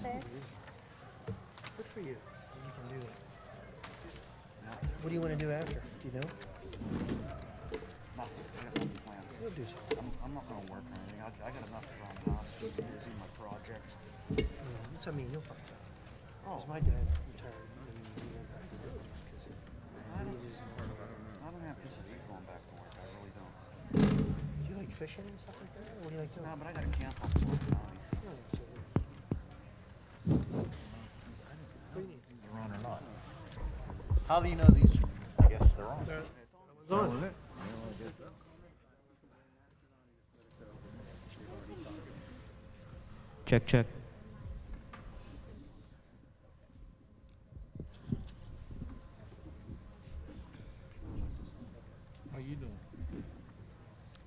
office. Good for you. You can do it. What do you want to do after? Do you know? Nothing. I got nothing planned. You'll do something. I'm not going to work or anything. I got enough around the house. Just busy with my projects. That's what I mean. You'll find out. Oh, Because my dad retired and he went back to work because I don't anticipate going back to work. I really don't. Do you like fishing and stuff like that? Or what do you like doing? No, but I got a camp up in North County. You're on or not? How do you know these? I guess they're on. It's on. Check, check. How you doing?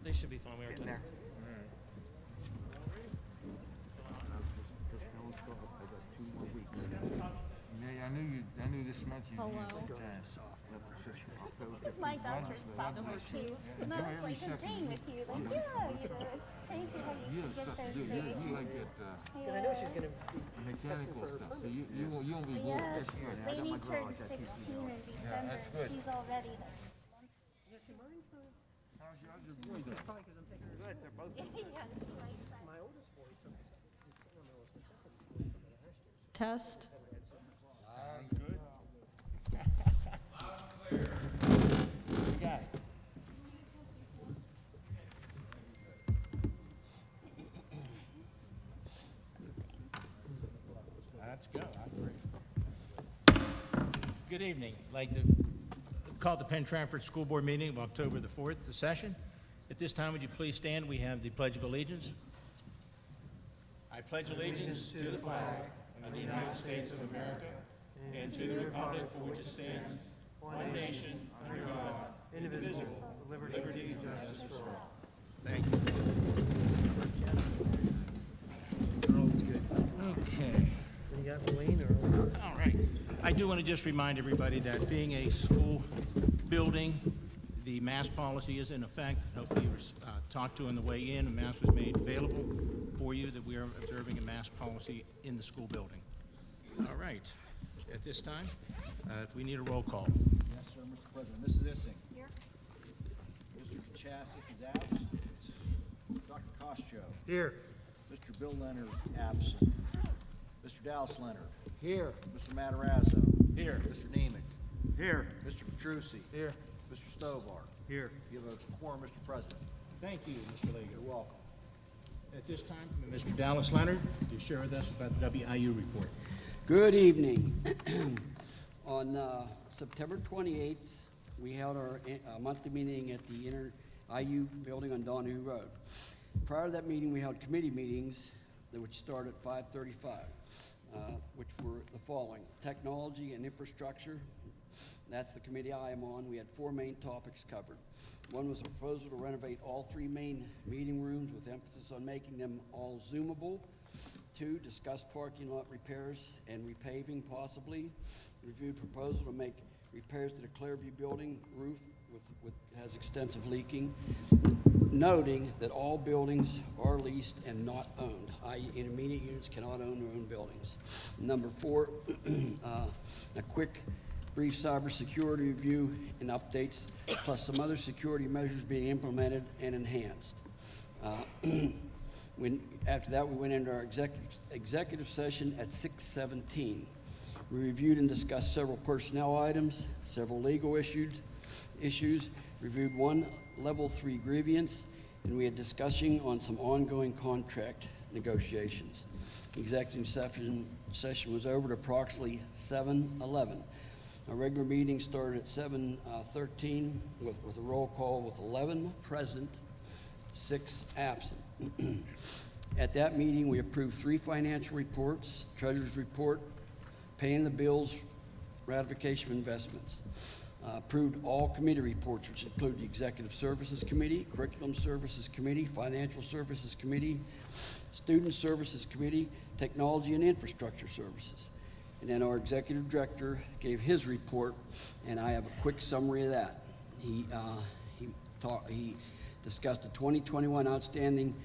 They should be fine. We are Getting done. there. Just tell us I got 2 more weeks. Yeah, I knew this month you Hello. My daughter's sophomore too. And I was like agreeing with you. Like, it's crazy how you have get stuff to those do. things. You like that Because I know she's going to be mechanical for her stuff. So permit. you won't be bored. Yes, That's good. Lainey turned 16 in December. that's good. She's already like Yeah, see, mine's not. How's your boy doing? Probably because I'm taking her. Good, they're both yeah, she likes that. My oldest boy took his son, no, it was my second boy, took it last year. Test. Sounds good. You got it. Let's go. Good evening. I'd like to call the Penn Trafford School Board meeting of October the 4th, the session. At this time, would you please stand? We have the Pledge of Allegiance. I pledge allegiance to the flag of the United States of America and to the republic for which it stands, one nation, under God, indivisible, with liberty and justice for all. Thank you. They're always good. Okay. Then you got Wayne or? All right. I do want to just remind everybody that being a school building, the mask policy is in effect. Hopefully you were talked to on the way in. A mask was made available for you, that we are observing a mask policy in the school building. All right. At this time, we need a roll call. Yes, sir, Mr. President. Mrs. Issing. Here. Mr. Kachasik is absent. Dr. Kostcho. Here. Mr. Bill Leonard, absent. Mr. Dallas Leonard. Here. Mr. Matarazzo. Here. Mr. Nemick. Here. Mr. Petrucci. Here. Mr. Stovar. Here. You have a quorum, Mr. President. Thank you, Mr. Lager. You're welcome. At this time, Mr. Dallas Leonard, to share with us about the WIU report. Good evening. On September 28th, we held our monthly meeting at the Inner IU building on Donahue Road. Prior to that meeting, we held committee meetings which start at 5:35, which were the following: technology and infrastructure. That's the committee I am on. We had 4 main topics covered. One was a proposal to renovate all 3 main meeting rooms with emphasis on making them all Zoomable. 2, discuss parking lot repairs and repaving possibly. Reviewed proposal to make repairs to the Clearview building roof with has extensive leaking, noting that all buildings are leased and not owned, i.e. intermediate units cannot own their own buildings. Number 4, a quick brief cybersecurity review and updates, plus some other security measures being implemented and enhanced. After that, we went into our executive session at 6:17. We reviewed and discussed several personnel items, several legal issues, reviewed 1 level 3 grievance, and we had discussion on some ongoing contract negotiations. The executive session was over at approximately 7:11. Our regular meeting started at 7:13 with a roll call with 11 present, 6 absent. At that meeting, we approved 3 financial reports: treasurer's report, paying the bills, ratification of investments. Approved all committee reports, which include the Executive Services Committee, Curriculum Services Committee, Financial Services Committee, Student Services Committee, Technology and Infrastructure Services. And then our Executive Director gave his report, and I have a quick summary of that. He discussed the 2021 Outstanding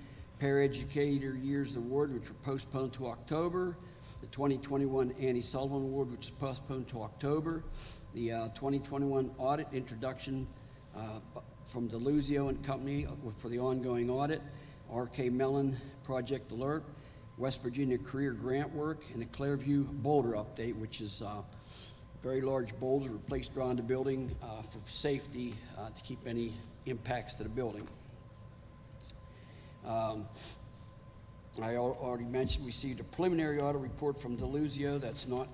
Paraeducator Years Award, which were postponed to October. the 2021 Annie Sullivan Award, which is postponed to October, the 2021 audit introduction from Deluzio and Company for the ongoing audit, RK Mellon Project Alert, West Virginia Career Grant Work, and a Clearview Boulder update, which is very large boulders were placed around the building for safety to keep any impacts to the building. I already mentioned we received a preliminary audit report from Deluzio that's not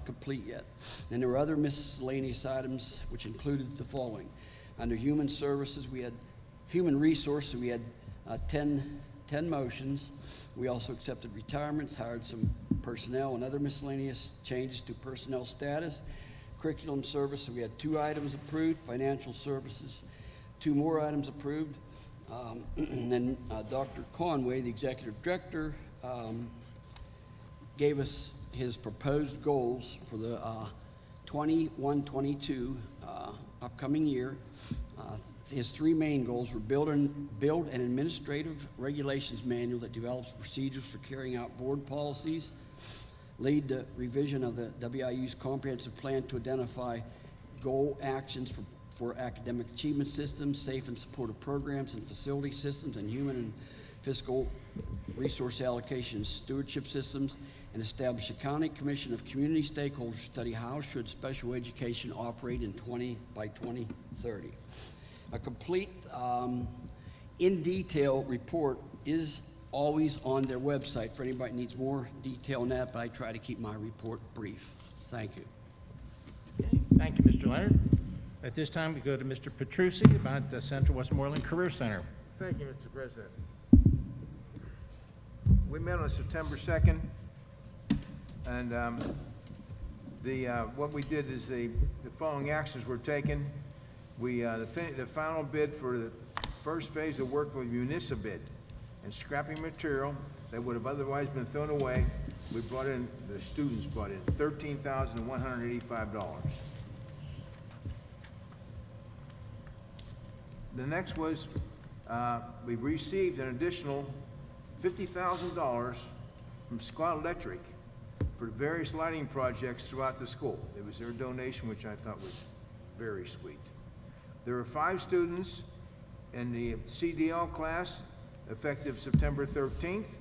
complete yet. And there were other miscellaneous items which included the following. Under human services, we had human resources, we had 10 motions. We also accepted retirements, hired some personnel, and other miscellaneous changes to personnel status. Curriculum service, we had 2 items approved. Financial services, 2 more items approved. And then Dr. Conway, the executive director, gave us his proposed goals for the 21-22 upcoming year. His 3 main goals were build an administrative regulations manual that develops procedures for carrying out board policies, lead the revision of the WIU's comprehensive plan to identify goal actions for academic achievement systems, safe and supportive programs and facility systems, and human and fiscal resource allocation stewardship systems, and establish a county commission of community stakeholders to study how should special education operate by 2030. A complete, in-detail report is always on their website for anybody who needs more detail on that, but I try to keep my report brief. Thank you. Okay, thank you, Mr. Leonard. At this time, we go to Mr. Petrucci about the Central Westmoreland Career Center. Thank you, Mr. President. We met on September 2nd, and what we did is the following actions were taken. The final bid for the first phase of work was municipal and scrapping material that would have otherwise been thrown away. The students brought in $13,185. The next was, we received an additional $50,000 from Scott Electric for various lighting projects throughout the school. It was their donation, which I thought was very sweet. There were 5 students in the CDL class effective September 13th,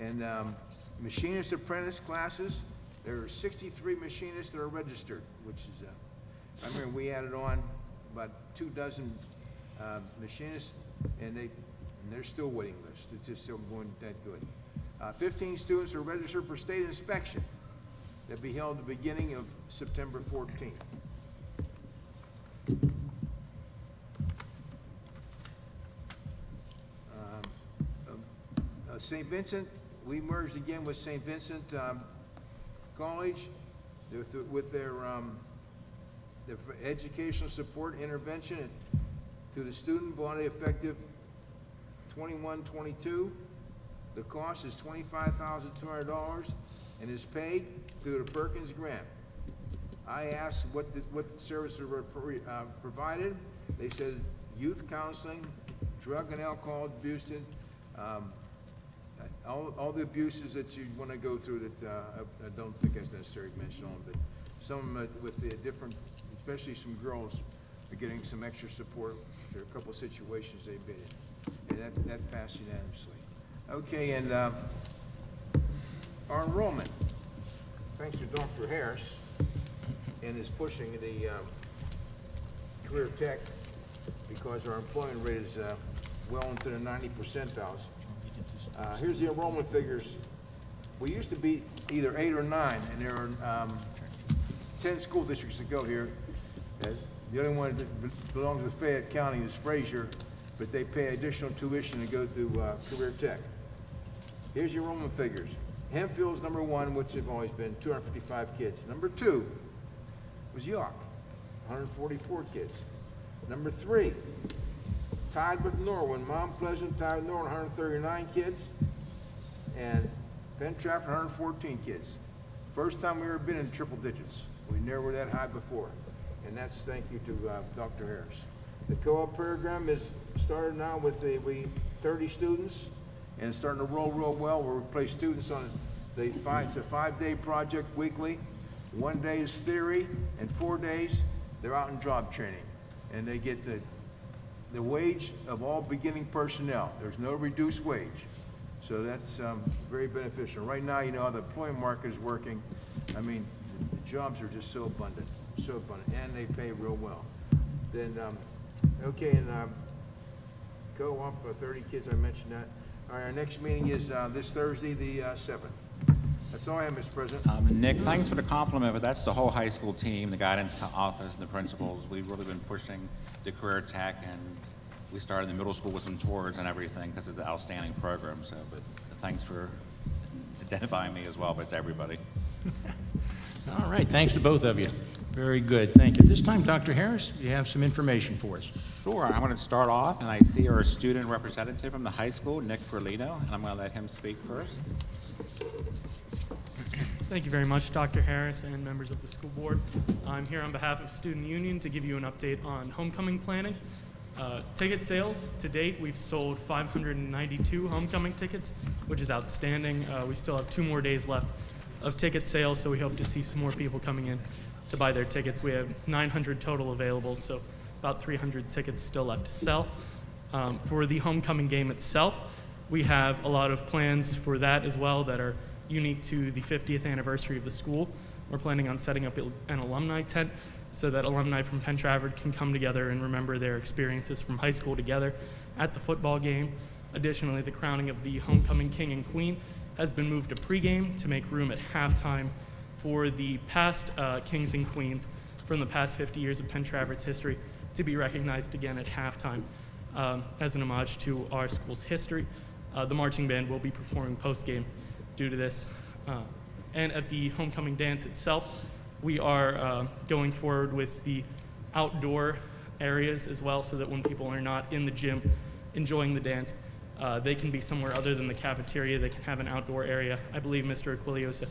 and machinist apprentice classes. There are 63 machinists that are registered, which is, I remember we added on about 24 machinists, and they're still waiting list. It's just still going that good. 15 students are registered for state inspection. That'll be held at the beginning of September 14th. St. Vincent, we merged again with St. Vincent College with their educational support intervention to the student body effective 21-22. The cost is $25,200 and is paid through the Perkins grant. I asked what services were provided. They said youth counseling, drug and alcohol abuse, all the abuses that you want to go through that I don't think it's necessary to mention on, but some with the different, especially some girls are getting some extra support. There are a couple of situations they've been in, and that passed unanimously. Okay, and our enrollment, thanks to Dr. Harris and his pushing the career tech, because our employment rate is well into the 90 percentiles. Here's the enrollment figures. We used to be either 8 or 9, and there are 10 school districts that go here. The only one that belongs to Fayette County is Frazier, but they pay additional tuition to go through career tech. Here's your enrollment figures. Hempfield's number 1, which have always been 255 kids. Number 2 was York, 144 kids. Number 3, tied with Norwin, Mount Pleasant tied with Norwin, 139 kids, and Penn Trafford, 114 kids. First time we ever been in triple digits. We never were that high before, and that's thank you to Dr. Harris. The co-op program is started now with 30 students, and it's starting to roll real well. We'll place students on It's a 5-day project weekly. 1 day is theory, and 4 days, they're out in job training. And they get the wage of all beginning personnel. There's no reduced wage. So that's very beneficial. Right now, you know, how the employment market is working. I mean, the jobs are just so abundant, and they pay real well. Then, okay, and go up 30 kids, I mentioned that. All right, our next meeting is this Thursday, the 7th. That's all I have, Mr. President. Nick, thanks for the compliment, but that's the whole high school team, the guidance office, and the principals. We've really been pushing the career tech, and we started in the middle school with some tours and everything because it's an outstanding program. So, but thanks for identifying me as well, but it's everybody. All right, thanks to both of you. Very good, thank you. At this time, Dr. Harris, you have some information for us. Sure, I'm going to start off, and I see our student representative from the high school, Nick Ferlino, and I'm going to let him speak first. Thank you very much, Dr. Harris and members of the school board. I'm here on behalf of Student Union to give you an update on homecoming planning. Ticket sales, to date, we've sold 592 homecoming tickets, which is outstanding. We still have 2 more days left of ticket sales, so we hope to see some more people coming in to buy their tickets. We have 900 total available, so about 300 tickets still left to sell. For the homecoming game itself, we have a lot of plans for that as well that are unique to the 50th anniversary of the school. We're planning on setting up an alumni tent so that alumni from Penn Trafford can come together and remember their experiences from high school together at the football game. Additionally, the crowning of the homecoming king and queen has been moved to pregame to make room at halftime for the past kings and queens from the past 50 years of Penn Trafford's history to be recognized again at halftime as an homage to our school's history. The marching band will be performing post-game due to this. And at the homecoming dance itself, we are going forward with the outdoor areas as well so that when people are not in the gym enjoying the dance, they can be somewhere other than the cafeteria. They can have an outdoor area. I believe Mr. Aquilio said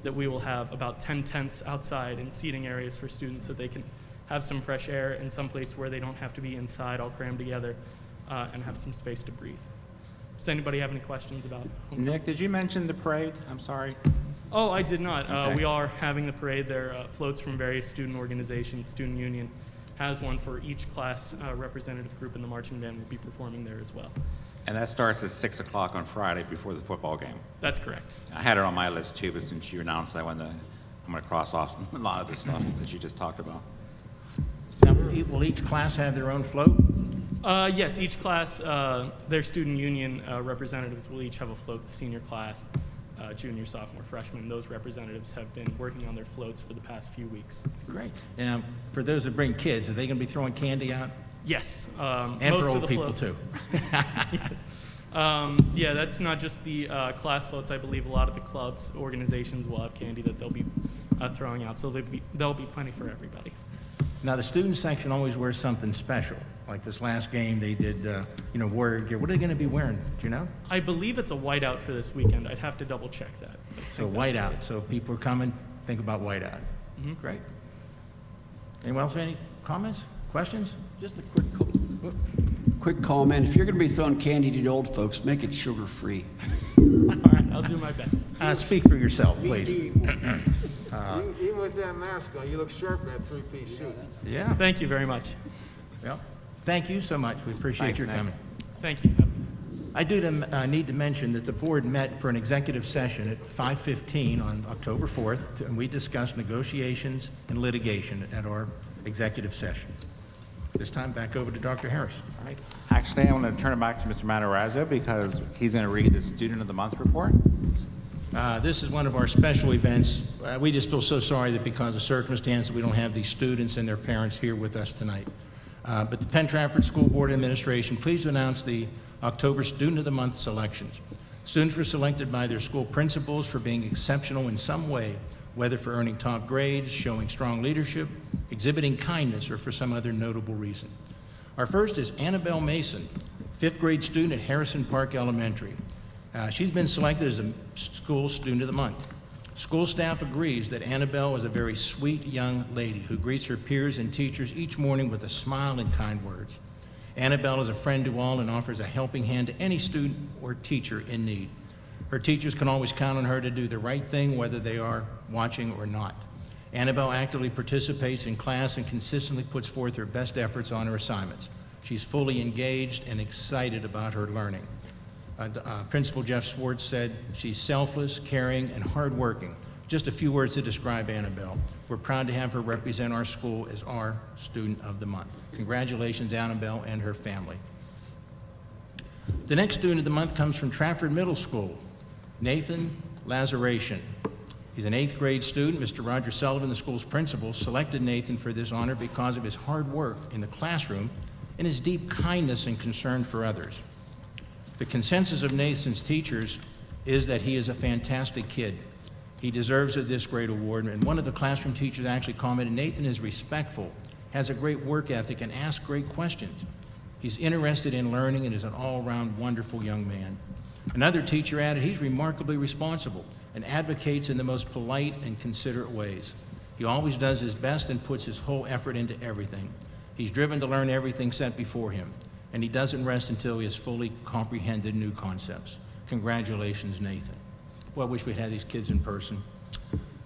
that we will have about 10 tents outside and seating areas for students so they can have some fresh air and some place where they don't have to be inside all crammed together and have some space to breathe. Does anybody have any questions about homecoming? Nick, did you mention the parade? I'm sorry. Oh, I did not. Okay. We are having the parade. There are floats from various student organizations. Student Union has one for each class representative group, and the marching band will be performing there as well. And that starts at 6 o'clock on Friday before the football game. That's correct. I had it on my list too, but since you announced that, I'm going to cross off a lot of the stuff that you just talked about. Now, will each class have their own float? Yes, each class, their Student Union representatives will each have a float. The senior class, junior, sophomore, freshman, those representatives have been working on their floats for the past few weeks. Great. And for those that bring kids, are they going to be throwing candy out? Yes. And most for of old the people floats. too? Yeah, that's not just the class floats. I believe a lot of the clubs, organizations will have candy that they'll be throwing out, so there'll be plenty for everybody. Now, the student section always wears something special. Like this last game, they did, warrior gear. What are they going to be wearing? Do you know? I believe it's a whiteout for this weekend. I'd have to double check that. So whiteout. So if people are coming, think about whiteout. Mm-hmm. Great. Anyone else have any comments, questions? Just a quick comment. If you're going to be throwing candy to the old folks, make it sugar-free. All right, I'll do my best. Speak for yourself, please. Even with that mask on, you look sharp in that 3-piece suit. Yeah. Thank you very much. Well, thank you so much. We appreciate Thanks, your Nick. coming. Thank you. I do need to mention that the board met for an executive session at 5:15 on October 4th, and we discussed negotiations and litigation at our executive session. This time, back over to Dr. Harris. All right. Actually, I want to turn it back to Mr. Matarazzo because he's going to read the Student of the Month report. This is one of our special events. We just feel so sorry that because of circumstances, we don't have these students and their parents here with us tonight. But the Penn Trafford School Board Administration pleased to announce the October Student of the Month selections. Students were selected by their school principals for being exceptional in some way, whether for earning top grades, showing strong leadership, exhibiting kindness, or for some other notable reason. Our first is Annabelle Mason, 5th grade student at Harrison Park Elementary. She's been selected as a school Student of the Month. School staff agrees that Annabelle is a very sweet young lady who greets her peers and teachers each morning with a smile and kind words. Annabelle is a friend to all and offers a helping hand to any student or teacher in need. Her teachers can always count on her to do the right thing whether they are watching or not. Annabelle actively participates in class and consistently puts forth her best efforts on her assignments. She's fully engaged and excited about her learning. Principal Jeff Swartz said she's selfless, caring, and hardworking. Just a few words to describe Annabelle. We're proud to have her represent our school as our Student of the Month. Congratulations, Annabelle and her family. The next Student of the Month comes from Trafford Middle School, Nathan Lazaration. He's an 8th grade student. Mr. Roger Sullivan, the school's principal, selected Nathan for this honor because of his hard work in the classroom and his deep kindness and concern for others. The consensus of Nathan's teachers is that he is a fantastic kid. He deserves this great award, and one of the classroom teachers actually commented, Nathan is respectful, has a great work ethic, and asks great questions. He's interested in learning and is an all-around wonderful young man. Another teacher added, he's remarkably responsible and advocates in the most polite and considerate ways. He always does his best and puts his whole effort into everything. He's driven to learn everything set before him, and he doesn't rest until he has fully comprehended new concepts. Congratulations, Nathan. Well, I wish we had these kids in person.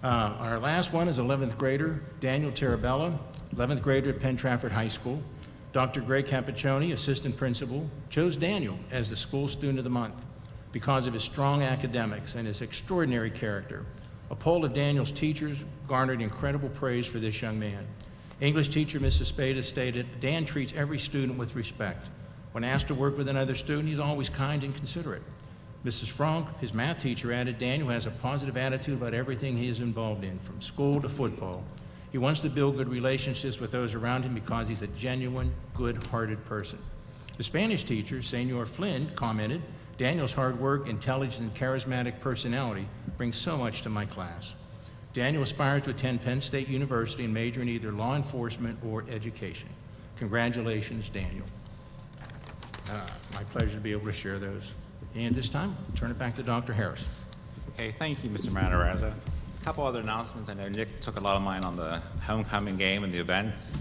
Our last one is 11th grader Daniel Terabella, 11th grader at Penn Trafford High School. Dr. Greg Capiccioni, assistant principal, chose Daniel as the school student of the month because of his strong academics and his extraordinary character. A poll of Daniel's teachers garnered incredible praise for this young man. English teacher Mrs. Spada stated, Dan treats every student with respect. When asked to work with another student, he's always kind and considerate. Mrs. Frank, his math teacher, added, Daniel has a positive attitude about everything he is involved in, from school to football. He wants to build good relationships with those around him because he's a genuine, good-hearted person. The Spanish teacher, Senor Flynn, commented, Daniel's hard work, intelligence, and charismatic personality bring so much to my class. Daniel aspires to attend Penn State University and major in either law enforcement or education. Congratulations, Daniel. My pleasure to be able to share those. And this time, turn it back to Dr. Harris. Okay, thank you, Mr. Matarazza. A couple other announcements. I know Nick took a lot of mine on the homecoming game and the events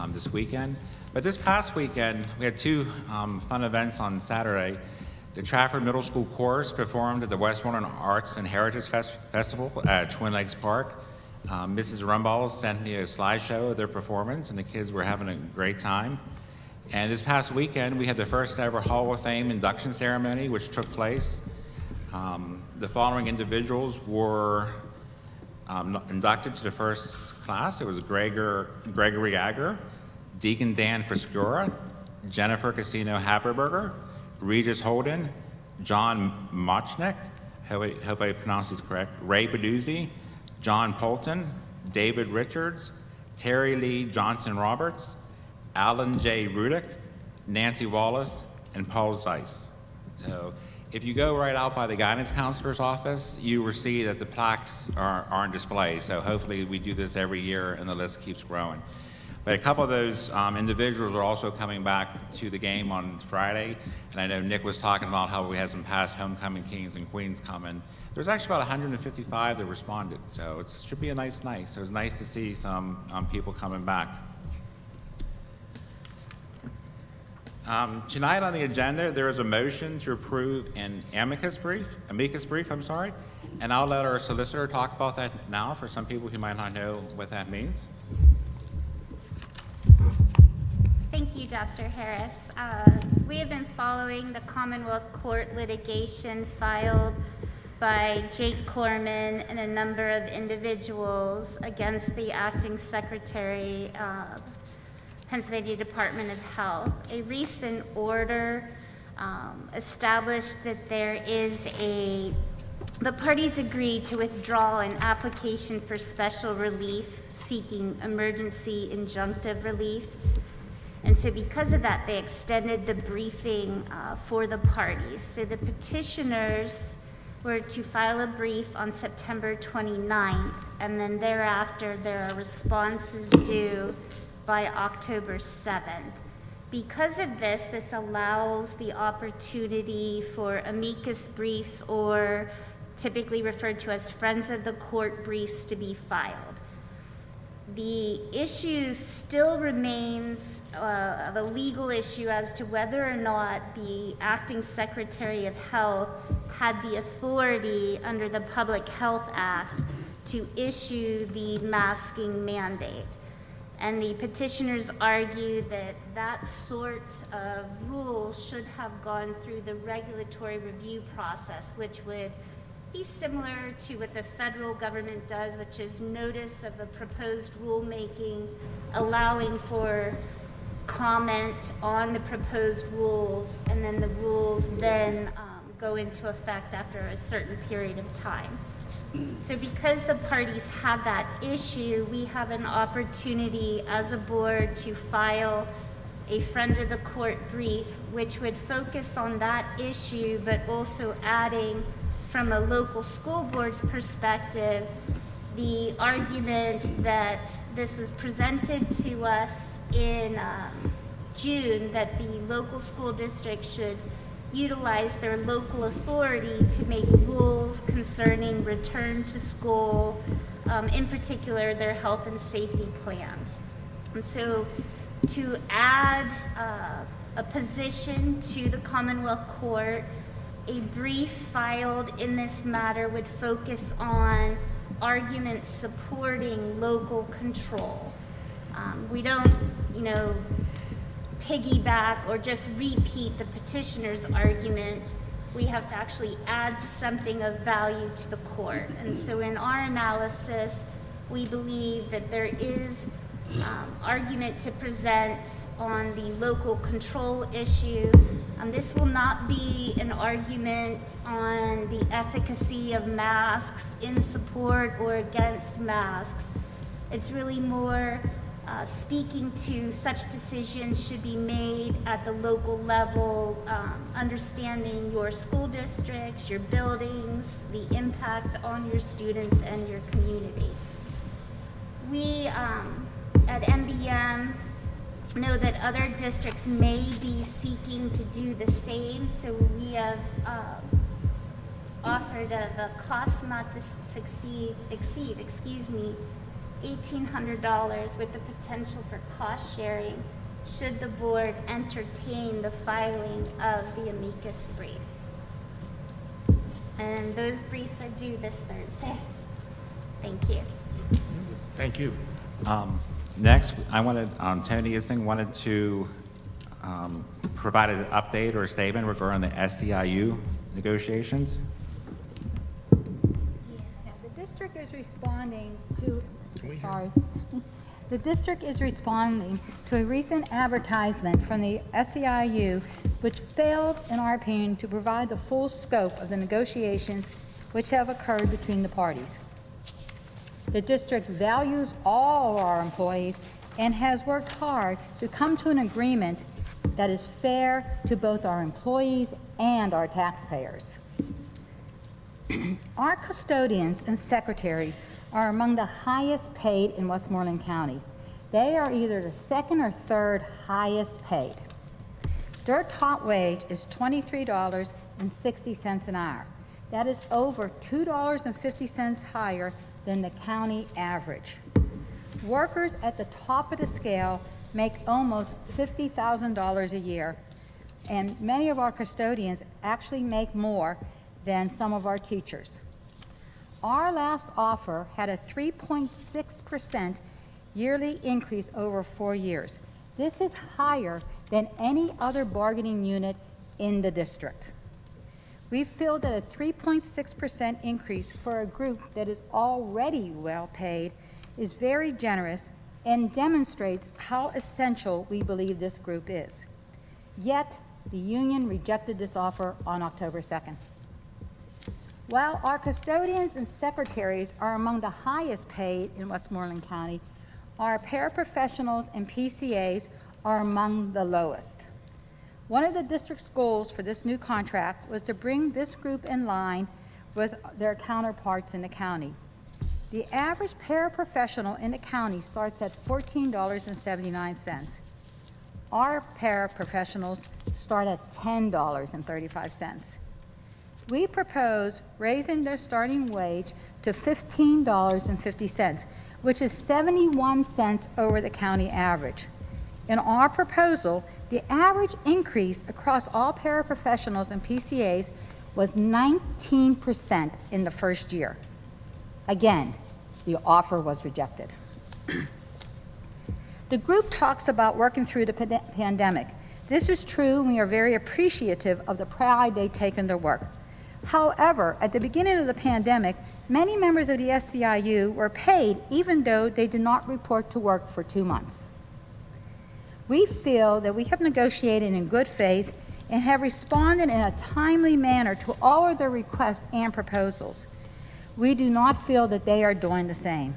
this weekend. But this past weekend, we had two fun events on Saturday. The Trafford Middle School Chorus performed at the Westmoreland Arts and Heritage Festival at Twin Lakes Park. Mrs. Rumball sent me a slideshow of their performance, and the kids were having a great time. And this past weekend, we had the first ever Hall of Fame induction ceremony, which took place. The following individuals were inducted to the first class. It was Gregory Agger, Deacon Dan Friscura, Jennifer Casino Haberberger, Regis Holden, John Mochnick, hope I pronounced this correct, Ray Baduzzi, John Polton, David Richards, Terry Lee Johnson Roberts, Alan J. Rudick, Nancy Wallace, and Paul Zeiss. So if you go right out by the guidance counselor's office, you will see that the plaques are on display. So hopefully we do this every year and the list keeps growing. But a couple of those individuals are also coming back to the game on Friday. And I know Nick was talking about how we had some past homecoming kings and queens coming. There's actually about 155 that responded. So it should be a nice night. So it's nice to see some people coming back. Tonight on the agenda, there is a motion to approve an amicus brief, and I'll let our solicitor talk about that now for some people who might not know what that means. Thank you, Dr. Harris. We have been following the Commonwealth Court litigation filed by Jake Corman and a number of individuals against the acting secretary of Pennsylvania Department of Health. A recent order established that the parties agreed to withdraw an application for special relief seeking emergency injunctive relief. And so because of that, they extended the briefing for the parties. So the petitioners were to file a brief on September 29th, and then thereafter there are responses due by October 7th. Because of this, this allows the opportunity for amicus briefs, or typically referred to as friends of the court briefs, to be filed. The issue still remains of a legal issue as to whether or not the acting Secretary of Health had the authority under the Public Health Act to issue the masking mandate. And the petitioners argue that that sort of rule should have gone through the regulatory review process, which would be similar to what the federal government does, which is notice of a proposed rulemaking, allowing for comment on the proposed rules, and then the rules then go into effect after a certain period of time. So because the parties have that issue, we have an opportunity as a board to file a friend of the court brief, which would focus on that issue, but also adding, from a local school board's perspective, the argument that this was presented to us in June, that the local school district should utilize their local authority to make rules concerning return to school, in particular their health and safety plans. And so to add a position to the Commonwealth Court, a brief filed in this matter would focus on arguments supporting local control. We don't, piggyback or just repeat the petitioner's argument. We have to actually add something of value to the court. And so in our analysis, we believe that there is argument to present on the local control issue. This will not be an argument on the efficacy of masks in support or against masks. It's really more speaking to such decisions should be made at the local level, understanding your school districts, your buildings, the impact on your students and your community. We at MBM know that other districts may be seeking to do the same, so we have offered a cost not to exceed $1,800 with the potential for cost sharing should the board entertain the filing of the amicus brief. And those briefs are due this Thursday. Thank you. Thank you. Next, I wanted, Tony Ising wanted to provide an update or a statement regarding the SEIU negotiations. Yeah, the district is responding to, the district is responding to a recent advertisement from the SEIU, which failed, in our opinion, to provide the full scope of the negotiations which have occurred between the parties. The district values all our employees and has worked hard to come to an agreement that is fair to both our employees and our taxpayers. Our custodians and secretaries are among the highest paid in Westmoreland County. They are either the second or third highest paid. Their top wage is $23.60 an hour. That is over $2.50 higher than the county average. Workers at the top of the scale make almost $50,000 a year, and many of our custodians actually make more than some of our teachers. Our last offer had a 3.6% yearly increase over 4 years. This is higher than any other bargaining unit in the district. We feel that a 3.6% increase for a group that is already well paid is very generous and demonstrates how essential we believe this group is. Yet, the union rejected this offer on October 2nd. While our custodians and secretaries are among the highest paid in Westmoreland County, our paraprofessionals and PCAs are among the lowest. One of the district's goals for this new contract was to bring this group in line with their counterparts in the county. The average paraprofessional in the county starts at $14.79. Our paraprofessionals start at $10.35. We propose raising their starting wage to $15.50, which is 71 cents over the county average. In our proposal, the average increase across all paraprofessionals and PCAs was 19% in the first year. Again, the offer was rejected. The group talks about working through the pandemic. This is true, and we are very appreciative of the pride they take in their work. However, at the beginning of the pandemic, many members of the SEIU were paid even though they did not report to work for 2 months. We feel that we have negotiated in good faith and have responded in a timely manner to all of their requests and proposals. We do not feel that they are doing the same.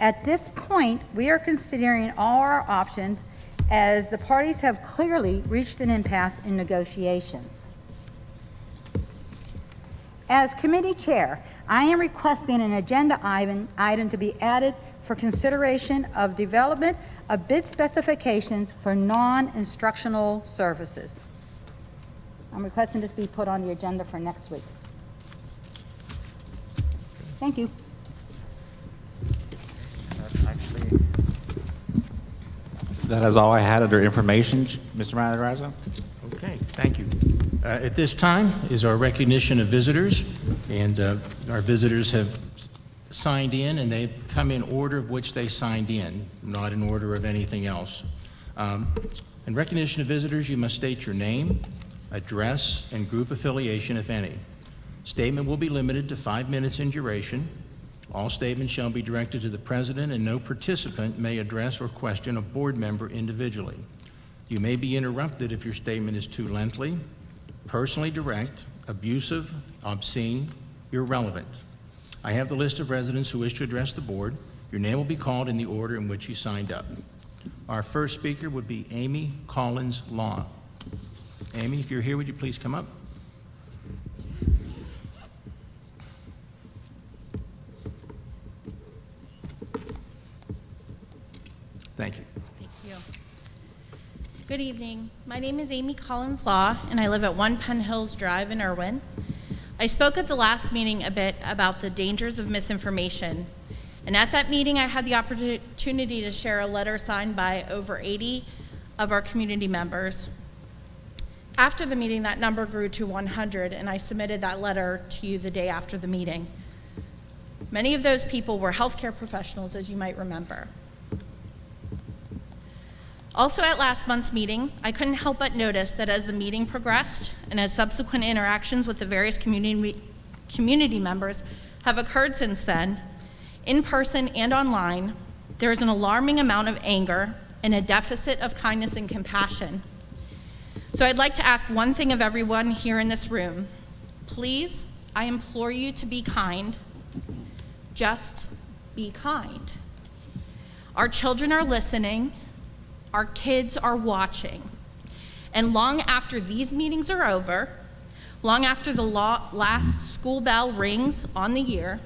At this point, we are considering all our options as the parties have clearly reached an impasse in negotiations. As committee chair, I am requesting an agenda item to be added for consideration of development of bid specifications for non-instructional services. I'm requesting this be put on the agenda for next week. Thank you. That is all I had under information, Mr. Matarazzo. Okay, thank you. At this time is our recognition of visitors, and our visitors have signed in, and they've come in order of which they signed in, not in order of anything else. In recognition of visitors, you must state your name, address, and group affiliation, if any. Statement will be limited to 5 minutes in duration. All statements shall be directed to the president, and no participant may address or question a board member individually. You may be interrupted if your statement is too lengthy, personally direct, abusive, obscene, irrelevant. I have the list of residents who wish to address the board. Your name will be called in the order in which you signed up. Our first speaker would be Amy Collins Law. Amy, if you're here, would you please come up? Thank you. Thank you. Good evening. My name is Amy Collins Law, and I live at 1 Penn Hills Drive in Irwin. I spoke at the last meeting a bit about the dangers of misinformation, and at that meeting I had the opportunity to share a letter signed by over 80 of our community members. After the meeting, that number grew to 100, and I submitted that letter to you the day after the meeting. Many of those people were healthcare professionals, as you might remember. Also at last month's meeting, I couldn't help but notice that as the meeting progressed and as subsequent interactions with the various community members have occurred since then, in person and online, there is an alarming amount of anger and a deficit of kindness and compassion. So I'd like to ask one thing of everyone here in this room. Please, I implore you to be kind. Just be kind. Our children are listening. Our kids are watching. And long after these meetings are over, long after the last school bell rings on the year,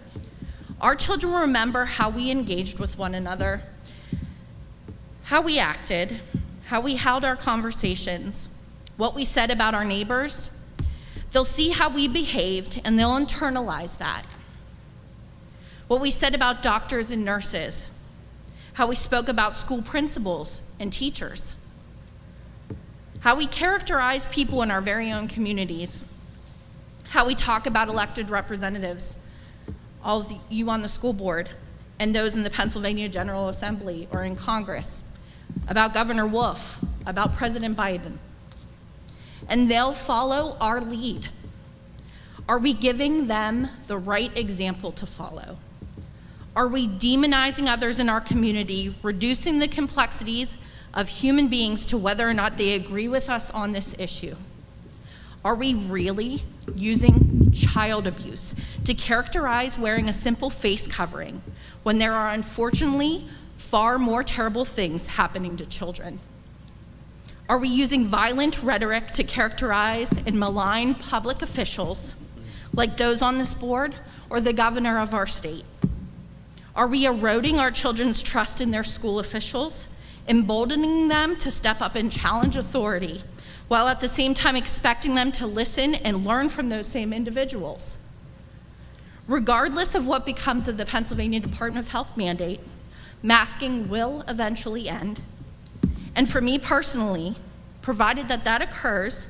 our children will remember how we engaged with one another, how we acted, how we held our conversations, what we said about our neighbors. They'll see how we behaved, and they'll internalize that. What we said about doctors and nurses, how we spoke about school principals and teachers, how we characterize people in our very own communities, how we talk about elected representatives, all of you on the school board, and those in the Pennsylvania General Assembly or in Congress, about Governor Wolf, about President Biden. And they'll follow our lead. Are we giving them the right example to follow? Are we demonizing others in our community, reducing the complexities of human beings to whether or not they agree with us on this issue? Are we really using child abuse to characterize wearing a simple face covering when there are unfortunately far more terrible things happening to children? Are we using violent rhetoric to characterize and malign public officials like those on this board or the governor of our state? Are we eroding our children's trust in their school officials, emboldening them to step up and challenge authority, while at the same time expecting them to listen and learn from those same individuals? Regardless of what becomes of the Pennsylvania Department of Health mandate, masking will eventually end. And for me personally, provided that that occurs,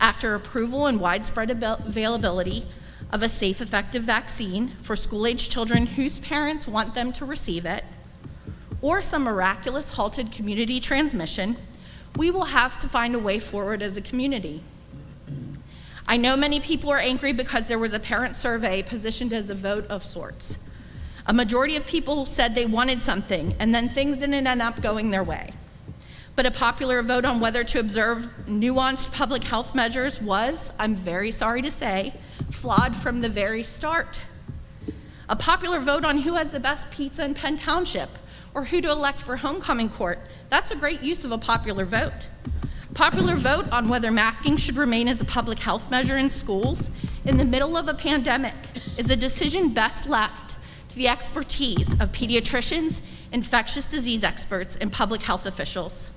after approval and widespread availability of a safe, effective vaccine for school-age children whose parents want them to receive it, or some miraculous halted community transmission, we will have to find a way forward as a community. I know many people are angry because there was a parent survey positioned as a vote of sorts. A majority of people said they wanted something, and then things didn't end up going their way. But a popular vote on whether to observe nuanced public health measures was, I'm very sorry to say, flawed from the very start. A popular vote on who has the best pizza in Penn Township, or who to elect for homecoming court, that's a great use of a popular vote. Popular vote on whether masking should remain as a public health measure in schools in the middle of a pandemic is a decision best left to the expertise of pediatricians, infectious disease experts, and public health officials.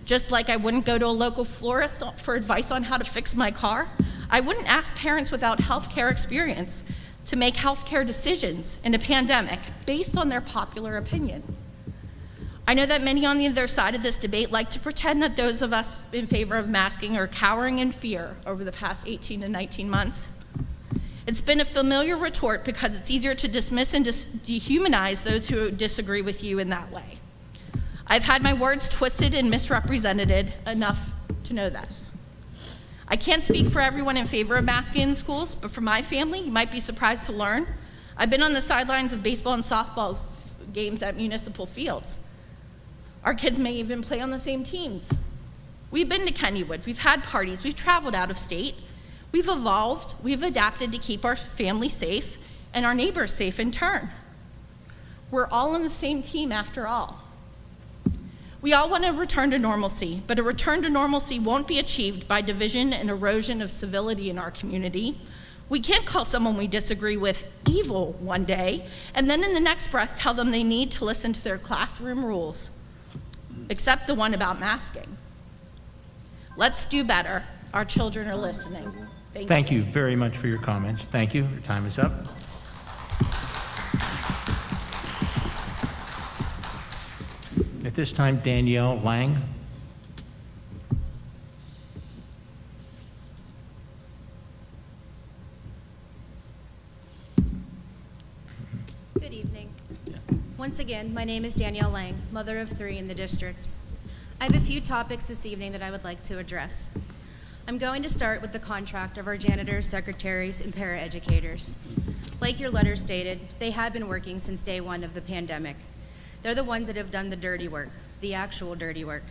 Just like I wouldn't go to a local florist for advice on how to fix my car, I wouldn't ask parents without healthcare experience to make healthcare decisions in a pandemic based on their popular opinion. I know that many on the other side of this debate like to pretend that those of us in favor of masking are cowering in fear over the past 18 to 19 months. It's been a familiar retort because it's easier to dismiss and dehumanize those who disagree with you in that way. I've had my words twisted and misrepresented enough to know this. I can't speak for everyone in favor of masking in schools, but for my family, you might be surprised to learn, I've been on the sidelines of baseball and softball games at municipal fields. Our kids may even play on the same teams. We've been to Kennywood, we've had parties, we've traveled out of state, we've evolved, we've adapted to keep our family safe and our neighbors safe in turn. We're all on the same team after all. We all want to return to normalcy, but a return to normalcy won't be achieved by division and erosion of civility in our community. We can't call someone we disagree with evil one day, and then in the next breath tell them they need to listen to their classroom rules, except the one about masking. Let's do better. Our children are listening. Thank you very much for your comments. Thank you. Your time is up. At this time, Danielle Lang. Good evening. Once again, my name is Danielle Lang, mother of 3 in the district. I have a few topics this evening that I would like to address. I'm going to start with the contract of our janitors, secretaries, and paraeducators. Like your letter stated, they have been working since day one of the pandemic. They're the ones that have done the dirty work, the actual dirty work.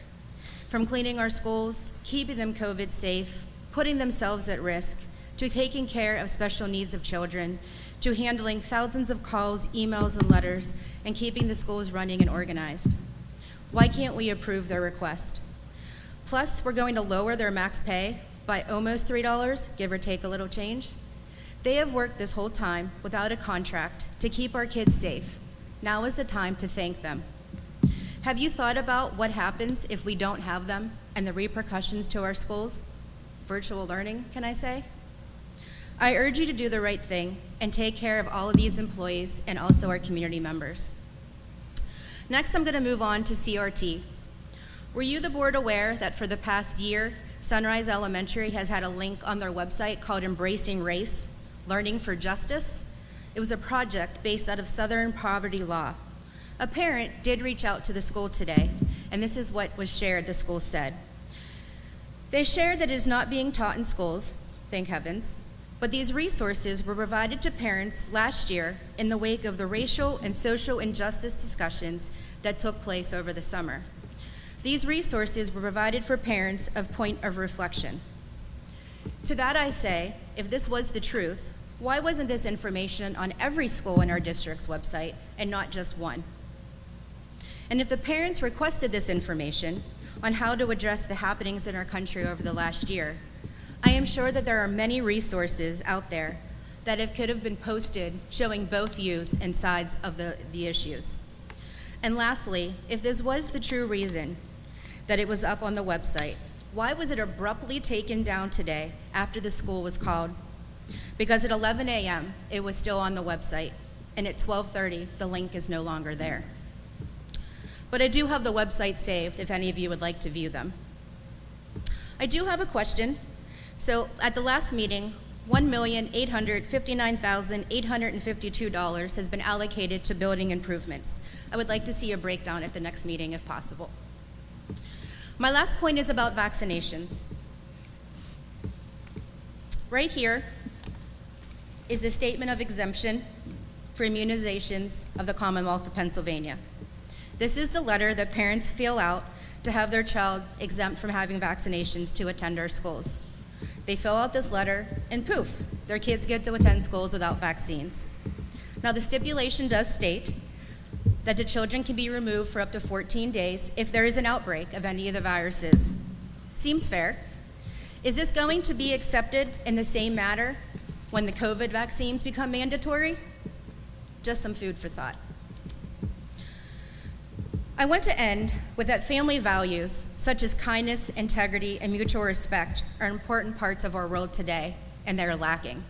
From cleaning our schools, keeping them COVID safe, putting themselves at risk, to taking care of special needs of children, to handling thousands of calls, emails, and letters, and keeping the schools running and organized. Why can't we approve their request? Plus, we're going to lower their max pay by almost $3, give or take a little change. They have worked this whole time without a contract to keep our kids safe. Now is the time to thank them. Have you thought about what happens if we don't have them and the repercussions to our schools? Virtual learning, can I say? I urge you to do the right thing and take care of all of these employees and also our community members. Next, I'm going to move on to CRT. Were you, the board, aware that for the past year, Sunrise Elementary has had a link on their website called Embracing Race, Learning for Justice? It was a project based out of Southern Poverty Law. A parent did reach out to the school today, and this is what was shared, the school said. They shared that it is not being taught in schools, thank heavens, but these resources were provided to parents last year in the wake of the racial and social injustice discussions that took place over the summer. These resources were provided for parents of point of reflection. To that I say, if this was the truth, why wasn't this information on every school in our district's website and not just one? And if the parents requested this information on how to address the happenings in our country over the last year, I am sure that there are many resources out there that could have been posted showing both views and sides of the issues. And lastly, if this was the true reason that it was up on the website, why was it abruptly taken down today after the school was called? Because at 11 a.m., it was still on the website, and at 12:30, the link is no longer there. But I do have the website saved if any of you would like to view them. I do have a question. So at the last meeting, $1,859,852 has been allocated to building improvements. I would like to see a breakdown at the next meeting if possible. My last point is about vaccinations. Right here is the statement of exemption for immunizations of the Commonwealth of Pennsylvania. This is the letter that parents fill out to have their child exempt from having vaccinations to attend our schools. They fill out this letter and poof, their kids get to attend schools without vaccines. Now the stipulation does state that the children can be removed for up to 14 days if there is an outbreak of any of the viruses. Seems fair. Is this going to be accepted in the same manner when the COVID vaccines become mandatory? Just some food for thought. I want to end with that family values, such as kindness, integrity, and mutual respect, are important parts of our world today, and they're lacking.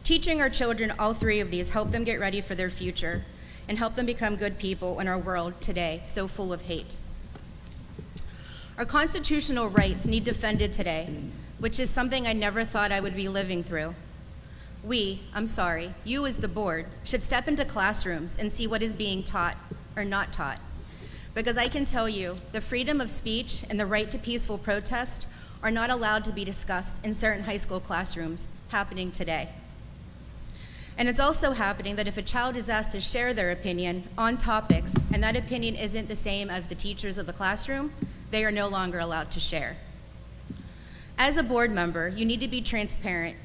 Teaching our children all three of these help them get ready for their future and help them become good people in our world today so full of hate. Our constitutional rights need defended today, which is something I never thought I would be living through. You as the board, should step into classrooms and see what is being taught or not taught. Because I can tell you, the freedom of speech and the right to peaceful protest are not allowed to be discussed in certain high school classrooms happening today. And it's also happening that if a child is asked to share their opinion on topics, and that opinion isn't the same as the teachers of the classroom, they are no longer allowed to share. As a board member, you need to be transparent.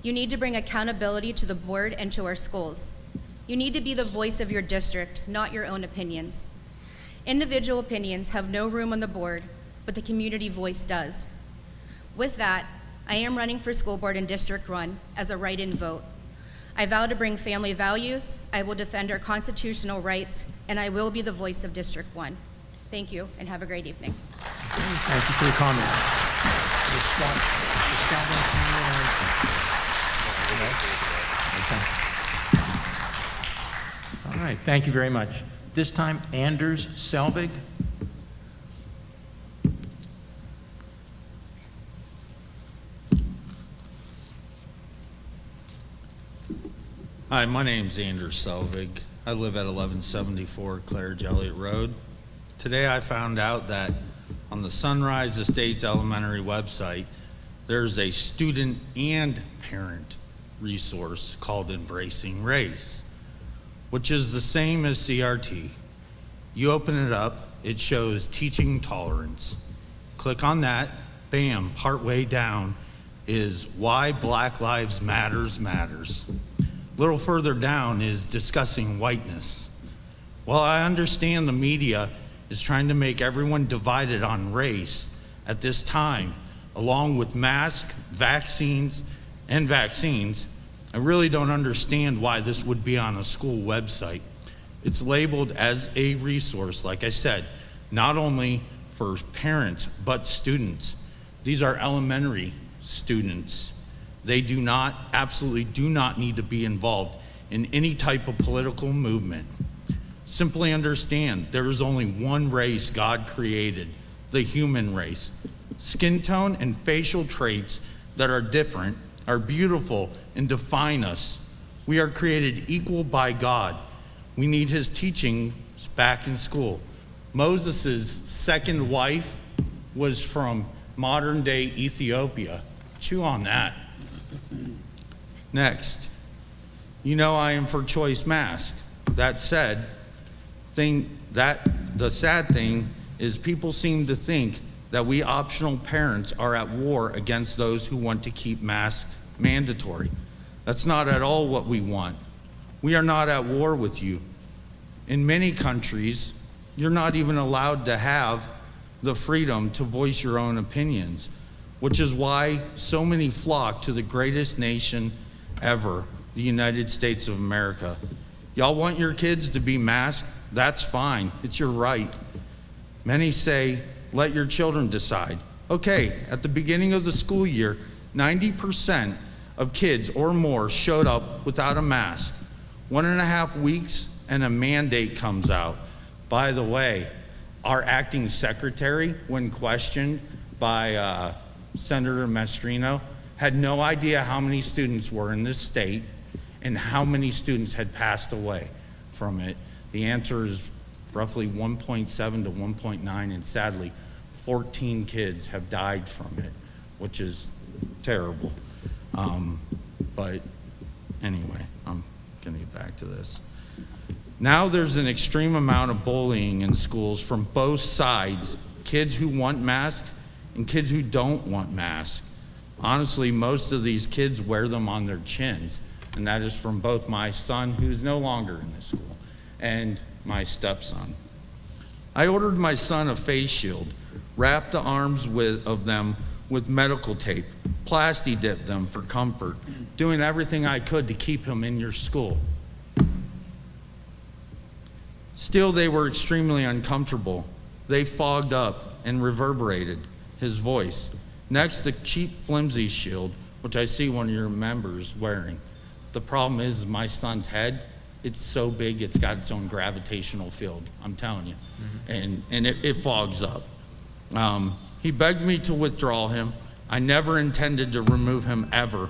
You need to bring accountability to the board and to our schools. You need to be the voice of your district, not your own opinions. Individual opinions have no room on the board, but the community voice does. With that, I am running for school board in District 1 as a write-in vote. I vow to bring family values, I will defend our constitutional rights, and I will be the voice of District 1. Thank you, and have a great evening. Thank you for your comments. All right, thank you very much. This time, Anders Selvig. Hi, my name's Anders Selvig. I live at 1174 Claridge Elliott Road. Today I found out that on the Sunrise Estates Elementary website, there's a student and parent resource called Embracing Race, which is the same as CRT. You open it up, it shows teaching tolerance. Click on that, bam, partway down is why Black Lives Matters. A little further down is discussing whiteness. While I understand the media is trying to make everyone divided on race at this time, along with masks, vaccines, I really don't understand why this would be on a school website. It's labeled as a resource, like I said, not only for parents, but students. These are elementary students. They absolutely do not need to be involved in any type of political movement. Simply understand, there is only one race God created, the human race. Skin tone and facial traits that are different are beautiful and define us. We are created equal by God. We need his teachings back in school. Moses' second wife was from modern day Ethiopia. Chew on that. Next, I am for choice mask. That said, the sad thing is people seem to think that we optional parents are at war against those who want to keep masks mandatory. That's not at all what we want. We are not at war with you. In many countries, you're not even allowed to have the freedom to voice your own opinions, which is why so many flock to the greatest nation ever, the United States of America. Y'all want your kids to be masked? That's fine. It's your right. Many say, let your children decide. Okay, at the beginning of the school year, 90% of kids or more showed up without a mask. 1.5 weeks and a mandate comes out. By the way, our acting secretary, when questioned by Senator Mastrino, had no idea how many students were in this state and how many students had passed away from it. The answer is roughly 1.7 to 1.9, and sadly, 14 kids have died from it, which is terrible. But anyway, I'm gonna get back to this. Now there's an extreme amount of bullying in schools from both sides, kids who want masks and kids who don't want masks. Honestly, most of these kids wear them on their chins, and that is from both my son, who's no longer in this school, and my stepson. I ordered my son a face shield, wrapped the arms of them with medical tape, plasti dipped them for comfort, doing everything I could to keep him in your school. Still, they were extremely uncomfortable. They fogged up and reverberated his voice. Next, the cheap flimsy shield, which I see one of your members wearing. The problem is my son's head, it's so big, it's got its own gravitational field, I'm telling you. And it fogs up. He begged me to withdraw him. I never intended to remove him ever,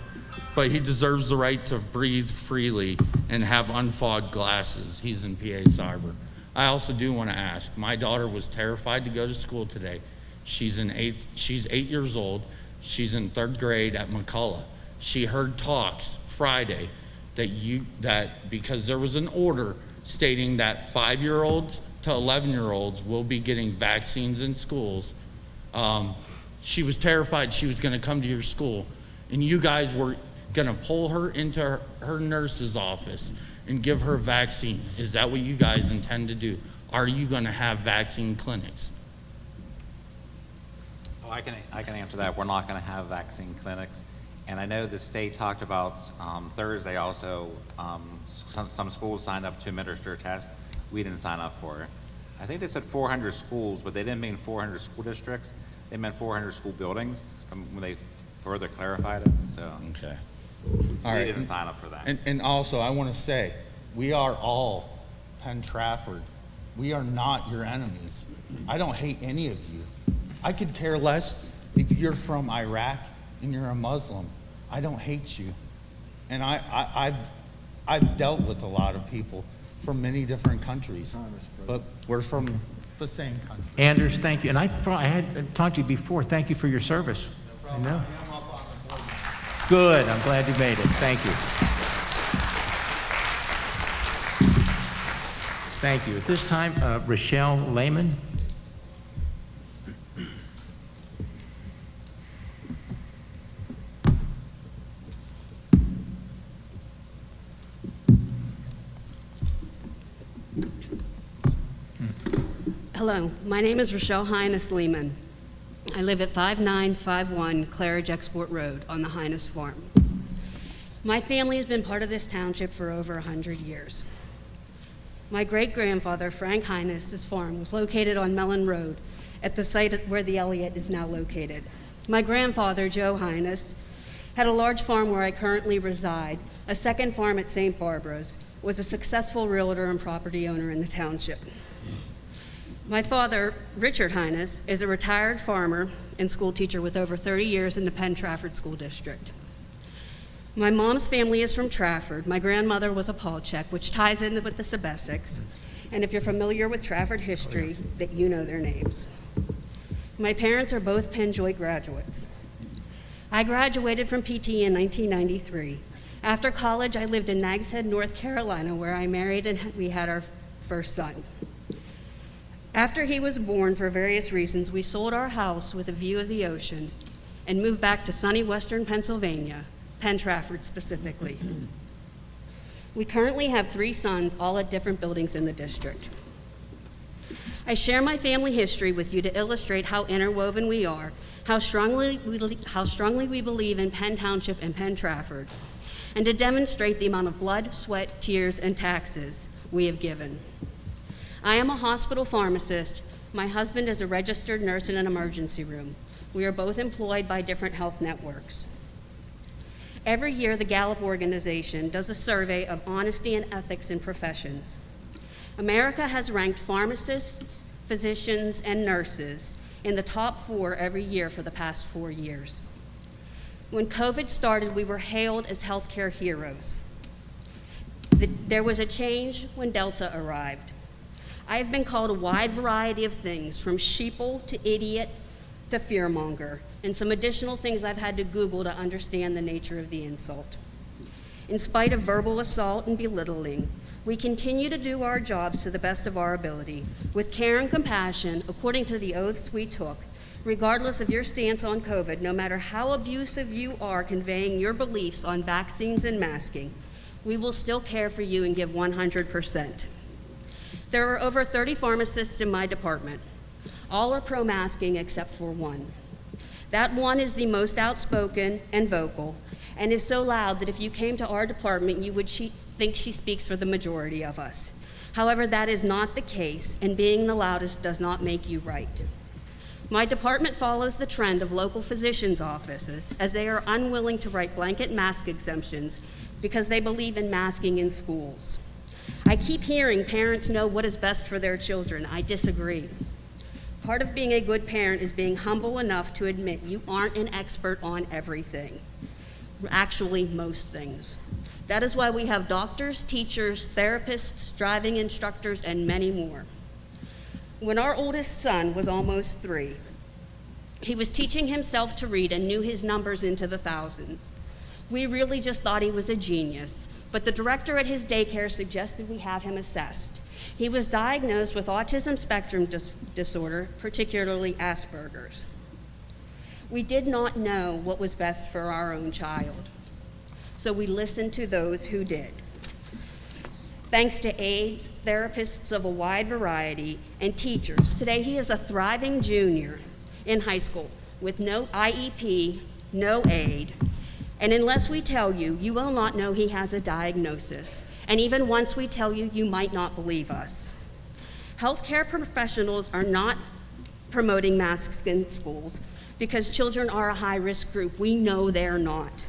but he deserves the right to breathe freely and have unfogged glasses. He's in PA Cyber. I also do want to ask, my daughter was terrified to go to school today. She's 8 years old. She's in 3rd grade at McCullough. She heard talks Friday that because there was an order stating that 5-year-olds to 11-year-olds will be getting vaccines in schools. She was terrified she was going to come to your school, and you guys were going to pull her into her nurse's office and give her a vaccine. Is that what you guys intend to do? Are you going to have vaccine clinics? Oh, I can answer that. We're not going to have vaccine clinics. And I know the state talked about Thursday also, some schools signed up to administer a test. We didn't sign up for it. I think they said 400 schools, but they didn't mean 400 school districts. They meant 400 school buildings when they further clarified it, so. Okay. We didn't sign up for that. And also, I want to say, we are all Penn Trafford. We are not your enemies. I don't hate any of you. I could care less if you're from Iraq and you're a Muslim. I don't hate you. And I've dealt with a lot of people from many different countries, but we're from the same country. Anders, thank you. And I had talked to you before. Thank you for your service. I know. Good. I'm glad you made it. Thank you. Thank you. At this time, Rochelle Lehman. Hello, my name is Rochelle Highness Lehman. I live at 5951 Claridge Export Road on the Highness Farm. My family has been part of this township for over 100 years. My great-grandfather, Frank Highness's farm, was located on Mellon Road at the site where the Elliott is now located. My grandfather, Joe Highness, had a large farm where I currently reside, a second farm at St. Barbara's, was a successful realtor and property owner in the township. My father, Richard Highness, is a retired farmer and school teacher with over 30 years in the Penn Trafford School District. My mom's family is from Trafford. My grandmother was a Paulchek, which ties in with the Sebesics. And if you're familiar with Trafford history, that you know their names. My parents are both Penn Joint graduates. I graduated from PT in 1993. After college, I lived in Nags Head, North Carolina, where I married and we had our first son. After he was born, for various reasons, we sold our house with a view of the ocean and moved back to sunny western Pennsylvania, Penn Trafford specifically. We currently have 3 sons, all at different buildings in the district. I share my family history with you to illustrate how interwoven we are, how strongly we believe in Penn Township and Penn Trafford, and to demonstrate the amount of blood, sweat, tears, and taxes we have given. I am a hospital pharmacist. My husband is a registered nurse in an emergency room. We are both employed by different health networks. Every year, the Gallup organization does a survey of honesty and ethics in professions. America has ranked pharmacists, physicians, and nurses in the top 4 every year for the past 4 years. When COVID started, we were hailed as healthcare heroes. There was a change when Delta arrived. I have been called a wide variety of things, from sheeple to idiot to fearmonger, and some additional things I've had to Google to understand the nature of the insult. In spite of verbal assault and belittling, we continue to do our jobs to the best of our ability, with care and compassion, according to the oaths we took, regardless of your stance on COVID, no matter how abusive you are conveying your beliefs on vaccines and masking, we will still care for you and give 100%. There are over 30 pharmacists in my department. All are pro-masking except for one. That one is the most outspoken and vocal, and is so loud that if you came to our department, you would think she speaks for the majority of us. However, that is not the case, and being the loudest does not make you right. My department follows the trend of local physicians' offices, as they are unwilling to write blanket mask exemptions because they believe in masking in schools. I keep hearing parents know what is best for their children. I disagree. Part of being a good parent is being humble enough to admit you aren't an expert on everything. Actually, most things. That is why we have doctors, teachers, therapists, driving instructors, and many more. When our oldest son was almost 3, he was teaching himself to read and knew his numbers into the thousands. We really just thought he was a genius, but the director at his daycare suggested we have him assessed. He was diagnosed with autism spectrum disorder, particularly Asperger's. We did not know what was best for our own child, so we listened to those who did. Thanks to aides, therapists of a wide variety, and teachers, today he is a thriving junior in high school with no IEP, no aid, and unless we tell you, you will not know he has a diagnosis. And even once we tell you, you might not believe us. Healthcare professionals are not promoting masks in schools because children are a high-risk group. We know they're not.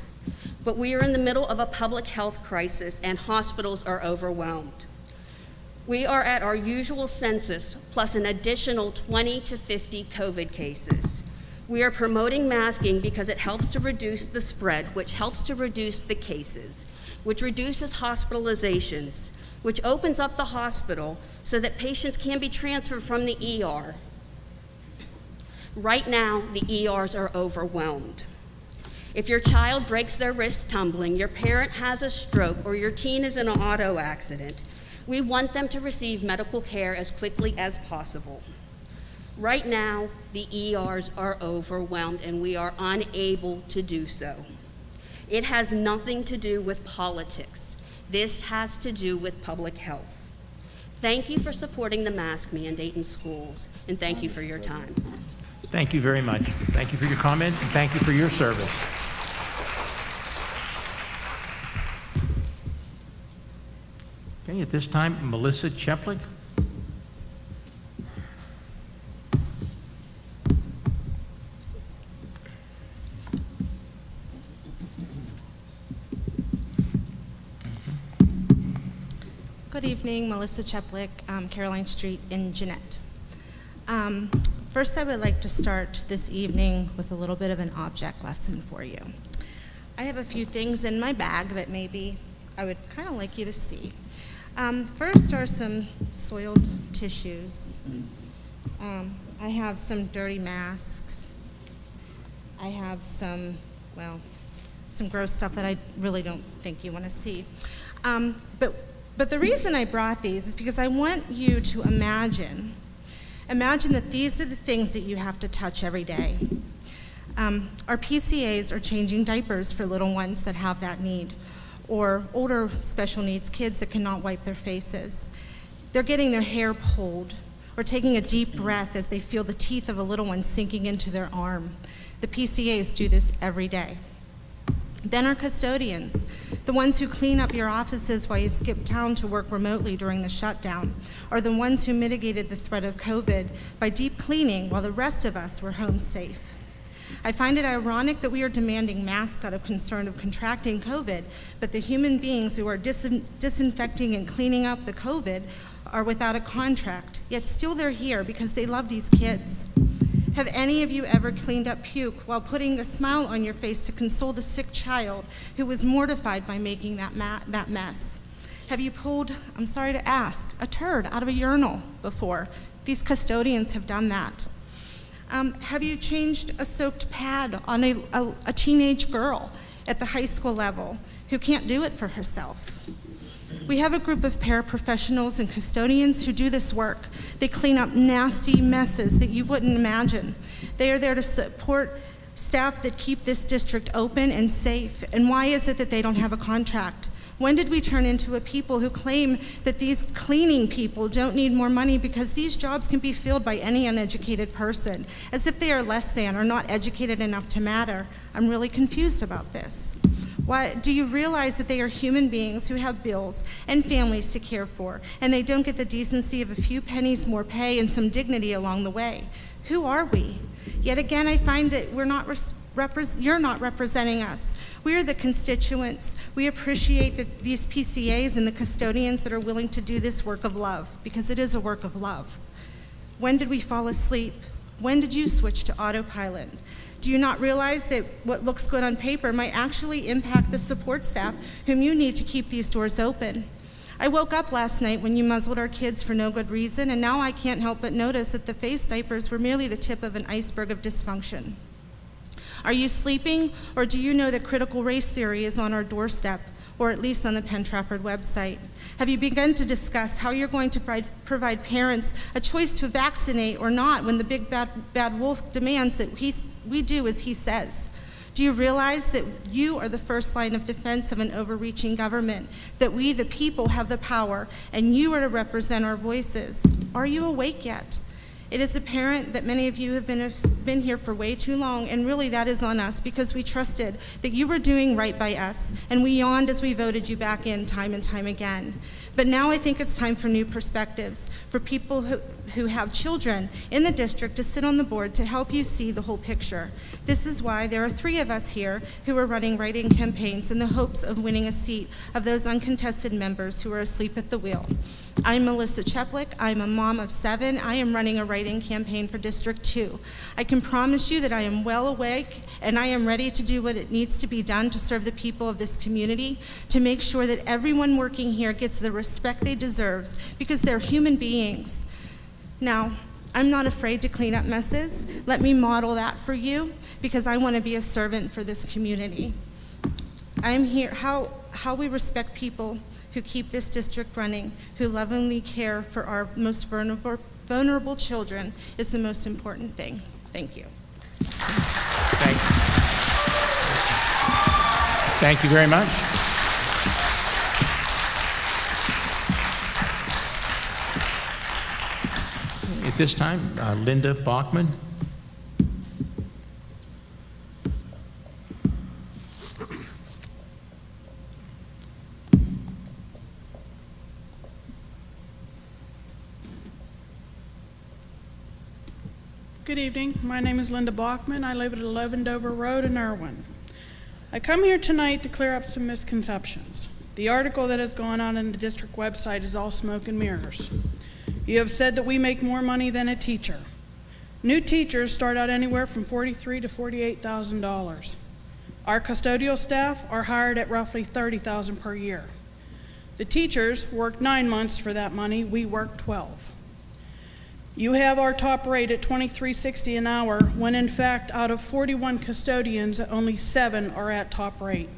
But we are in the middle of a public health crisis and hospitals are overwhelmed. We are at our usual census plus an additional 20 to 50 COVID cases. We are promoting masking because it helps to reduce the spread, which helps to reduce the cases, which reduces hospitalizations, which opens up the hospital so that patients can be transferred from the ER. Right now, the ERs are overwhelmed. If your child breaks their wrist tumbling, your parent has a stroke, or your teen is in an auto accident, we want them to receive medical care as quickly as possible. Right now, the ERs are overwhelmed and we are unable to do so. It has nothing to do with politics. This has to do with public health. Thank you for supporting the mask mandate in schools, and thank you for your time. Thank you very much. Thank you for your comments, and thank you for your service. Okay, at this time, Melissa Cheplik. Good evening, Melissa Cheplik, Caroline Street in Jeanette. First, I would like to start this evening with a little bit of an object lesson for you. I have a few things in my bag that maybe I would kind of like you to see. First are some soiled tissues. I have some dirty masks. I have some gross stuff that I really don't think you want to see. But the reason I brought these is because I want you to imagine that these are the things that you have to touch every day. Our PCAs are changing diapers for little ones that have that need, or older special needs kids that cannot wipe their faces. They're getting their hair pulled, or taking a deep breath as they feel the teeth of a little one sinking into their arm. The PCAs do this every day. Then our custodians, the ones who clean up your offices while you skip town to work remotely during the shutdown, are the ones who mitigated the threat of COVID by deep cleaning while the rest of us were home safe. I find it ironic that we are demanding masks out of concern of contracting COVID, but the human beings who are disinfecting and cleaning up the COVID are without a contract, yet still they're here because they love these kids. Have any of you ever cleaned up puke while putting a smile on your face to console the sick child who was mortified by making that mess? Have you pulled, I'm sorry to ask, a turd out of a urinal before? These custodians have done that. Have you changed a soaked pad on a teenage girl at the high school level who can't do it for herself? We have a group of paraprofessionals and custodians who do this work. They clean up nasty messes that you wouldn't imagine. They are there to support staff that keep this district open and safe. And why is it that they don't have a contract? When did we turn into a people who claim that these cleaning people don't need more money because these jobs can be filled by any uneducated person, as if they are less than or not educated enough to matter? I'm really confused about this. Why, do you realize that they are human beings who have bills and families to care for, and they don't get the decency of a few pennies more pay and some dignity along the way? Who are we? Yet again, I find that you're not representing us. We are the constituents. We appreciate these PCAs and the custodians that are willing to do this work of love, because it is a work of love. When did we fall asleep? When did you switch to autopilot? Do you not realize that what looks good on paper might actually impact the support staff whom you need to keep these doors open? I woke up last night when you muzzled our kids for no good reason, and now I can't help but notice that the face diapers were merely the tip of an iceberg of dysfunction. Are you sleeping, or do you know that critical race theory is on our doorstep, or at least on the Penn Trafford website? Have you begun to discuss how you're going to provide parents a choice to vaccinate or not when the big bad wolf demands that we do as he says? Do you realize that you are the first line of defense of an overreaching government, that we, the people, have the power, and you are to represent our voices? Are you awake yet? It is apparent that many of you have been here for way too long, and really that is on us, because we trusted that you were doing right by us, and we yawned as we voted you back in time and time again. But now I think it's time for new perspectives, for people who have children in the district to sit on the board to help you see the whole picture. This is why there are 3 of us here who are running write-in campaigns in the hopes of winning a seat of those uncontested members who are asleep at the wheel. I'm Melissa Cheplick. I'm a mom of 7. I am running a write-in campaign for District 2. I can promise you that I am well awake and I am ready to do what it needs to be done to serve the people of this community, to make sure that everyone working here gets the respect they deserve, because they're human beings. Now, I'm not afraid to clean up messes. Let me model that for you, because I want to be a servant for this community. I'm here, how we respect people who keep this district running, who lovingly care for our most vulnerable children, is the most important thing. Thank you. Thank you very much. At this time, Linda Bachman. Good evening. My name is Linda Bachman. I live at 11 Dover Road in Irwin. I come here tonight to clear up some misconceptions. The article that has gone on in the district website is all smoke and mirrors. You have said that we make more money than a teacher. New teachers start out anywhere from $43,000 to $48,000. Our custodial staff are hired at roughly $30,000 per year. The teachers work 9 months for that money. We work 12. You have our top rate at $23.60 an hour, when in fact, out of 41 custodians, only 7 are at top rate.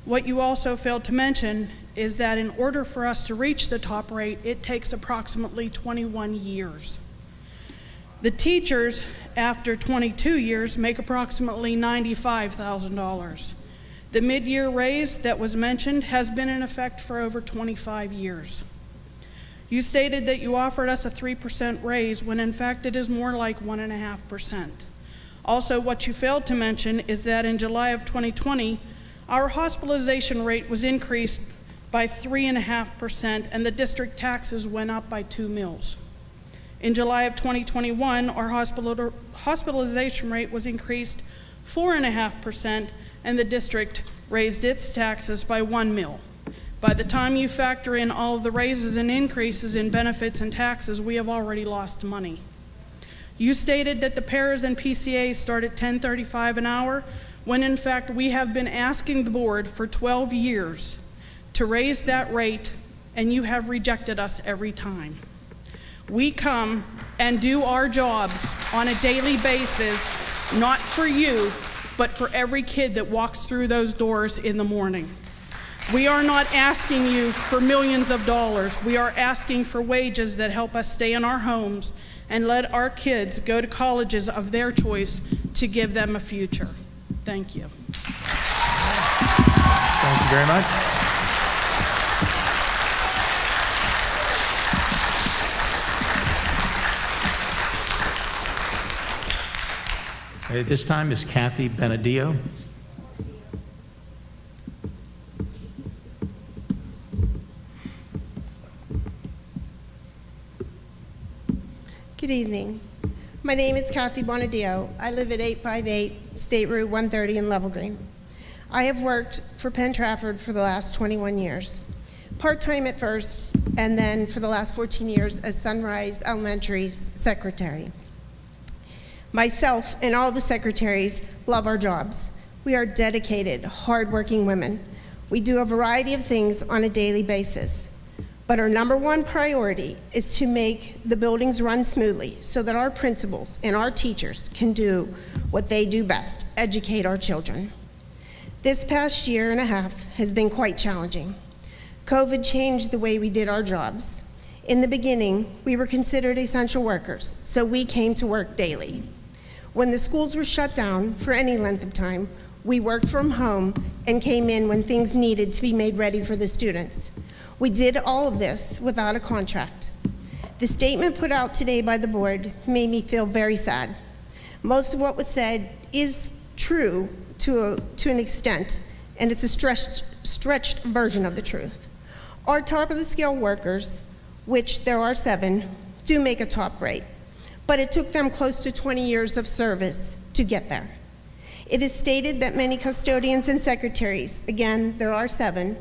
What you also failed to mention is that in order for us to reach the top rate, it takes approximately 21 years. The teachers, after 22 years, make approximately $95,000. The mid-year raise that was mentioned has been in effect for over 25 years. You stated that you offered us a 3% raise, when in fact it is more like 1.5%. Also, what you failed to mention is that in July of 2020, our hospitalization rate was increased by 3.5%, and the district taxes went up by 2 mills. In July of 2021, our hospitalization rate was increased 4.5%, and the district raised its taxes by 1 mill. By the time you factor in all of the raises and increases in benefits and taxes, we have already lost money. You stated that the paras and PCAs start at $10.35 an hour, when in fact we have been asking the board for 12 years to raise that rate, and you have rejected us every time. We come and do our jobs on a daily basis, not for you, but for every kid that walks through those doors in the morning. We are not asking you for millions of dollars. We are asking for wages that help us stay in our homes and let our kids go to colleges of their choice to give them a future. Thank you. Thank you very much. At this time is Kathy Benadio. Good evening. My name is Kathy Bonadio. I live at 858 State Route 130 in Level Green. I have worked for Penn Trafford for the last 21 years, part-time at first, and then for the last 14 years as Sunrise Elementary's secretary. Myself and all the secretaries love our jobs. We are dedicated, hardworking women. We do a variety of things on a daily basis. But our number one priority is to make the buildings run smoothly so that our principals and our teachers can do what they do best, educate our children. This past year and a half has been quite challenging. COVID changed the way we did our jobs. In the beginning, we were considered essential workers, so we came to work daily. When the schools were shut down for any length of time, we worked from home and came in when things needed to be made ready for the students. We did all of this without a contract. The statement put out today by the board made me feel very sad. Most of what was said is true to an extent, and it's a stretched version of the truth. Our top of the scale workers, which there are 7, do make a top rate, but it took them close to 20 years of service to get there. It is stated that many custodians and secretaries, again, there are 7,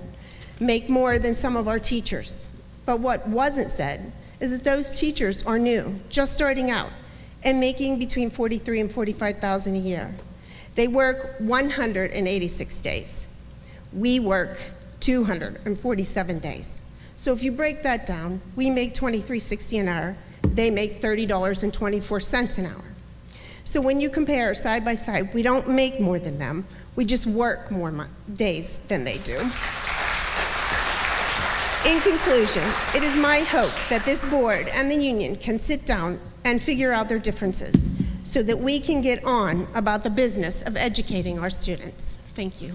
make more than some of our teachers. But what wasn't said is that those teachers are new, just starting out, and making between $43,000 and $45,000 a year. They work 186 days. We work 247 days. So if you break that down, we make $23.60 an hour, they make $30.24 an hour. So when you compare side by side, we don't make more than them, we just work more days than they do. In conclusion, it is my hope that this board and the union can sit down and figure out their differences so that we can get on about the business of educating our students. Thank you.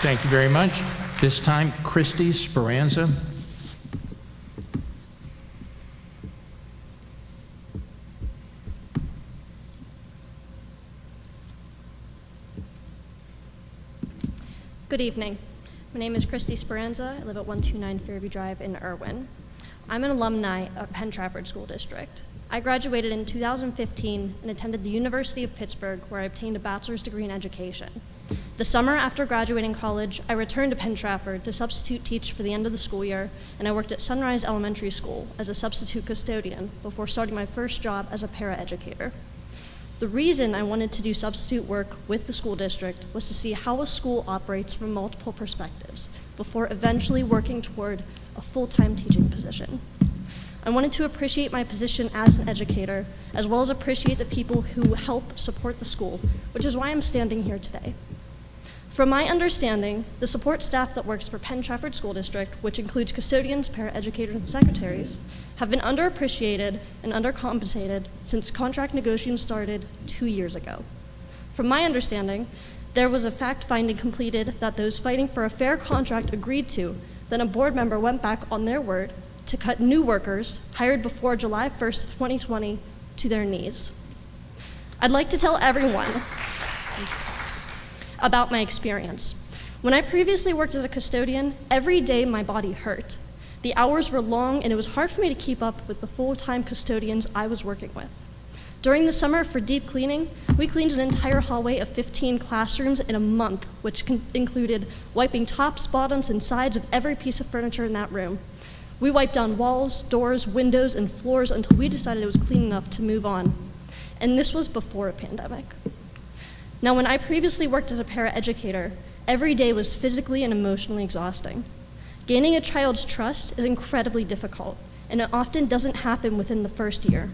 Thank you very much. This time, Christy Speranza. Good evening. My name is Christy Speranza. I live at 129 Fairview Drive in Irwin. I'm an alumni of Penn Trafford School District. I graduated in 2015 and attended the University of Pittsburgh, where I obtained a bachelor's degree in education. The summer after graduating college, I returned to Penn Trafford to substitute teach for the end of the school year, and I worked at Sunrise Elementary School as a substitute custodian before starting my first job as a paraeducator. The reason I wanted to do substitute work with the school district was to see how a school operates from multiple perspectives before eventually working toward a full-time teaching position. I wanted to appreciate my position as an educator, as well as appreciate the people who help support the school, which is why I'm standing here today. From my understanding, the support staff that works for Penn Trafford School District, which includes custodians, paraeducators, and secretaries, have been underappreciated and undercompensated since contract negotiations started 2 years ago. From my understanding, there was a fact-finding completed that those fighting for a fair contract agreed to, then a board member went back on their word to cut new workers hired before July 1st, 2020 to their knees. I'd like to tell everyone about my experience. When I previously worked as a custodian, every day my body hurt. The hours were long and it was hard for me to keep up with the full-time custodians I was working with. During the summer for deep cleaning, we cleaned an entire hallway of 15 classrooms in a month, which included wiping tops, bottoms, and sides of every piece of furniture in that room. We wiped down walls, doors, windows, and floors until we decided it was clean enough to move on. And this was before a pandemic. Now, when I previously worked as a paraeducator, every day was physically and emotionally exhausting. Gaining a child's trust is incredibly difficult, and it often doesn't happen within the first year.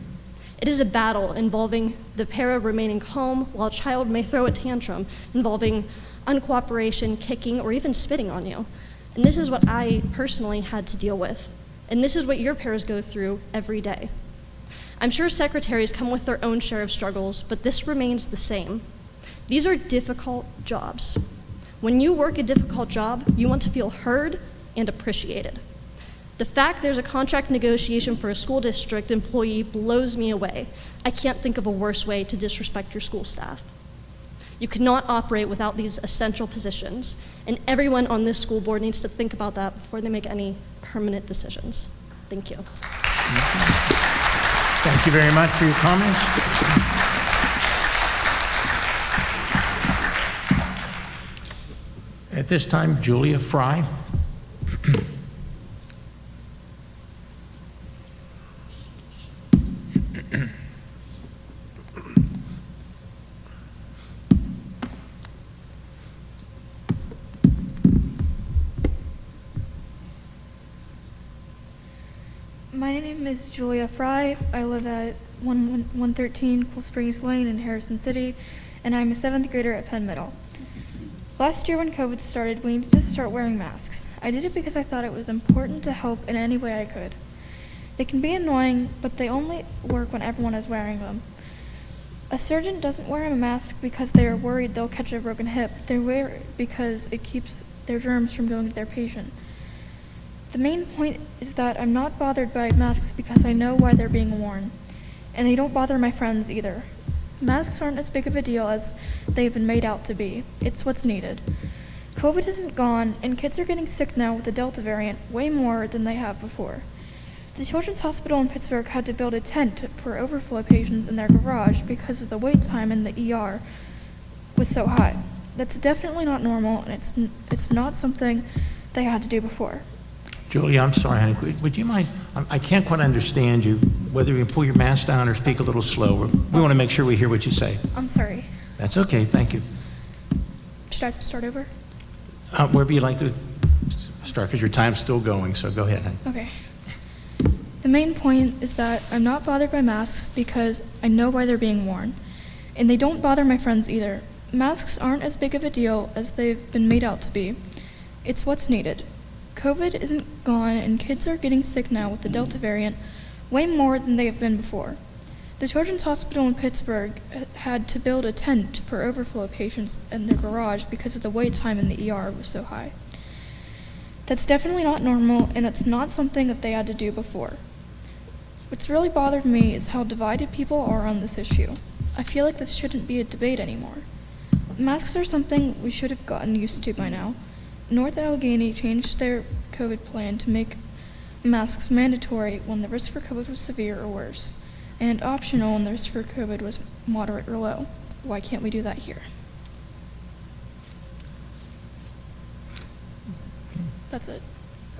It is a battle involving the para remaining calm while a child may throw a tantrum, involving uncooperation, kicking, or even spitting on you. And this is what I personally had to deal with. And this is what your paras go through every day. I'm sure secretaries come with their own share of struggles, but this remains the same. These are difficult jobs. When you work a difficult job, you want to feel heard and appreciated. The fact there's a contract negotiation for a school district employee blows me away. I can't think of a worse way to disrespect your school staff. You cannot operate without these essential positions, and everyone on this school board needs to think about that before they make any permanent decisions. Thank you. Thank you very much for your comments. At this time, Julia Fry. My name is Julia Fry. I live at 113 Cool Springs Lane in Harrison City, and I'm a 7th grader at Penn Middle. Last year when COVID started, we needed to start wearing masks. I did it because I thought it was important to help in any way I could. They can be annoying, but they only work when everyone is wearing them. A surgeon doesn't wear a mask because they are worried they'll catch a broken hip. They wear it because it keeps their germs from going to their patient. The main point is that I'm not bothered by masks because I know why they're being worn, and they don't bother my friends either. Masks aren't as big of a deal as they've been made out to be. It's what's needed. COVID isn't gone, and kids are getting sick now with the Delta variant way more than they have before. The Children's Hospital in Pittsburgh had to build a tent for overflow patients in their garage because of the wait time in the ER was so high. That's definitely not normal, and it's not something they had to do before. Julia, I'm sorry, honey. Would you mind? I can't quite understand you, whether you pull your mask down or speak a little slower. We want to make sure we hear what you say. I'm sorry. That's okay, thank you. Should I start over? Wherever you'd like to start, because your time's still going, so go ahead, honey. Okay. The main point is that I'm not bothered by masks because I know why they're being worn. And they don't bother my friends either. Masks aren't as big of a deal as they've been made out to be. It's what's needed. COVID isn't gone, and kids are getting sick now with the Delta variant way more than they have been before. The Children's Hospital in Pittsburgh had to build a tent for overflow patients in their garage because of the wait time in the ER was so high. That's definitely not normal, and that's not something that they had to do before. What's really bothered me is how divided people are on this issue. I feel like this shouldn't be a debate anymore. Masks are something we should have gotten used to by now. North Allegheny changed their COVID plan to make masks mandatory when the risk for COVID was severe or worse, and optional when the risk for COVID was moderate or low. Why can't we do that here? That's it.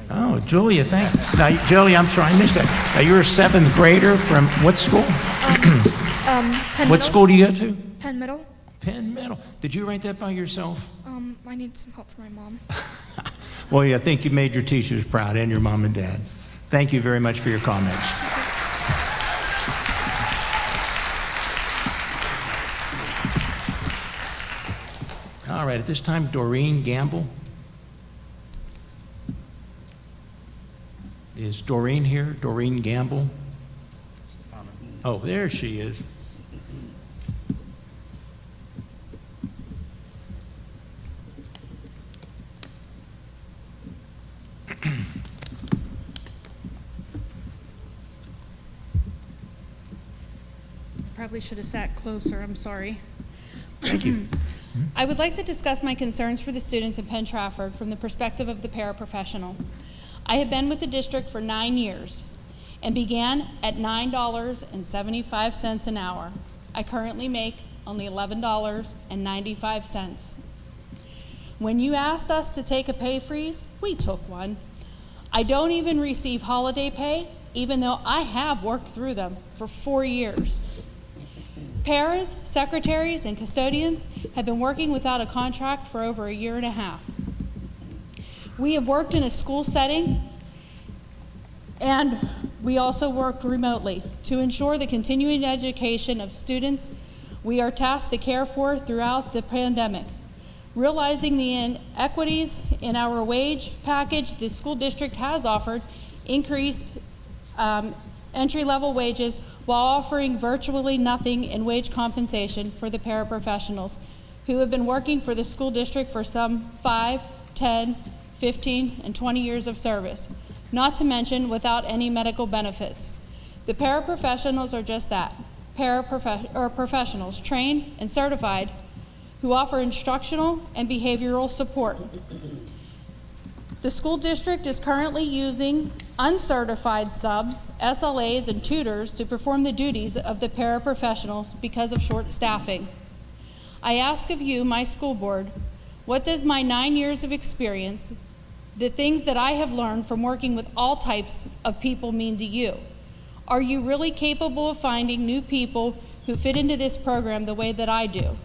Oh, Julia, now, Julia, I'm sorry, I missed that. Now, you're a 7th grader from what school? Penn What Middle. school do you go to? Penn Middle. Penn Middle. Did you write that by yourself? I need some help from my mom. Well, yeah, I think you made your teachers proud and your mom and dad. Thank you very much for your comments. All right, at this time, Doreen Gamble. Is Doreen here? Doreen Gamble? Oh, there she is. Probably should have sat closer, I'm sorry. Thank you. I would like to discuss my concerns for the students in Penn Trafford from the perspective of the paraprofessional. I have been with the district for 9 years. and began at $9.75 an hour. I currently make only $11.95. When you asked us to take a pay freeze, we took one. I don't even receive holiday pay, even though I have worked through them for 4 years. Paras, secretaries, and custodians have been working without a contract for over 1.5 years. We have worked in a school setting, and we also worked remotely to ensure the continuing education of students we are tasked to care for throughout the pandemic. Realizing the inequities in our wage package, the school district has offered increased entry-level wages while offering virtually nothing in wage compensation for the paraprofessionals who have been working for the school district for some 5, 10, 15, and 20 years of service, not to mention without any medical benefits. The paraprofessionals are just that, professionals trained and certified who offer instructional and behavioral support. The school district is currently using uncertified subs, SLAs, and tutors to perform the duties of the paraprofessionals because of short staffing. I ask of you, my school board, what does my 9 years of experience, the things that I have learned from working with all types of people mean to you? Are you really capable of finding new people who fit into this program the way that I do?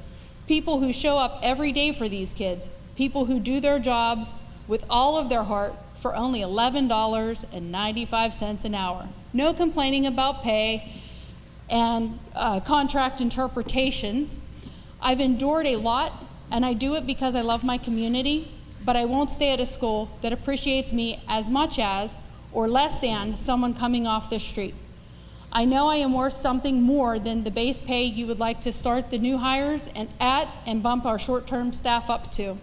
People who show up every day for these kids, people who do their jobs with all of their heart for only $11.95 an hour. No complaining about pay and contract interpretations. I've endured a lot, and I do it because I love my community, but I won't stay at a school that appreciates me as much as or less than someone coming off the street. I know I am worth something more than the base pay you would like to start the new hires and bump our short-term staff up to.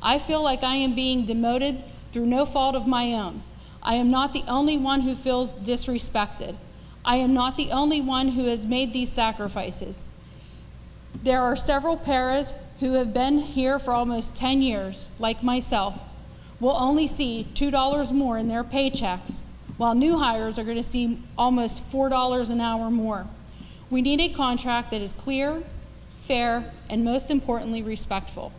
I feel like I am being demoted through no fault of my own. I am not the only one who feels disrespected. I am not the only one who has made these sacrifices. There are several paras who have been here for almost 10 years, like myself, will only see $2 more in their paychecks, while new hires are going to see almost $4 an hour more. We need a contract that is clear, fair, and most importantly, respectful.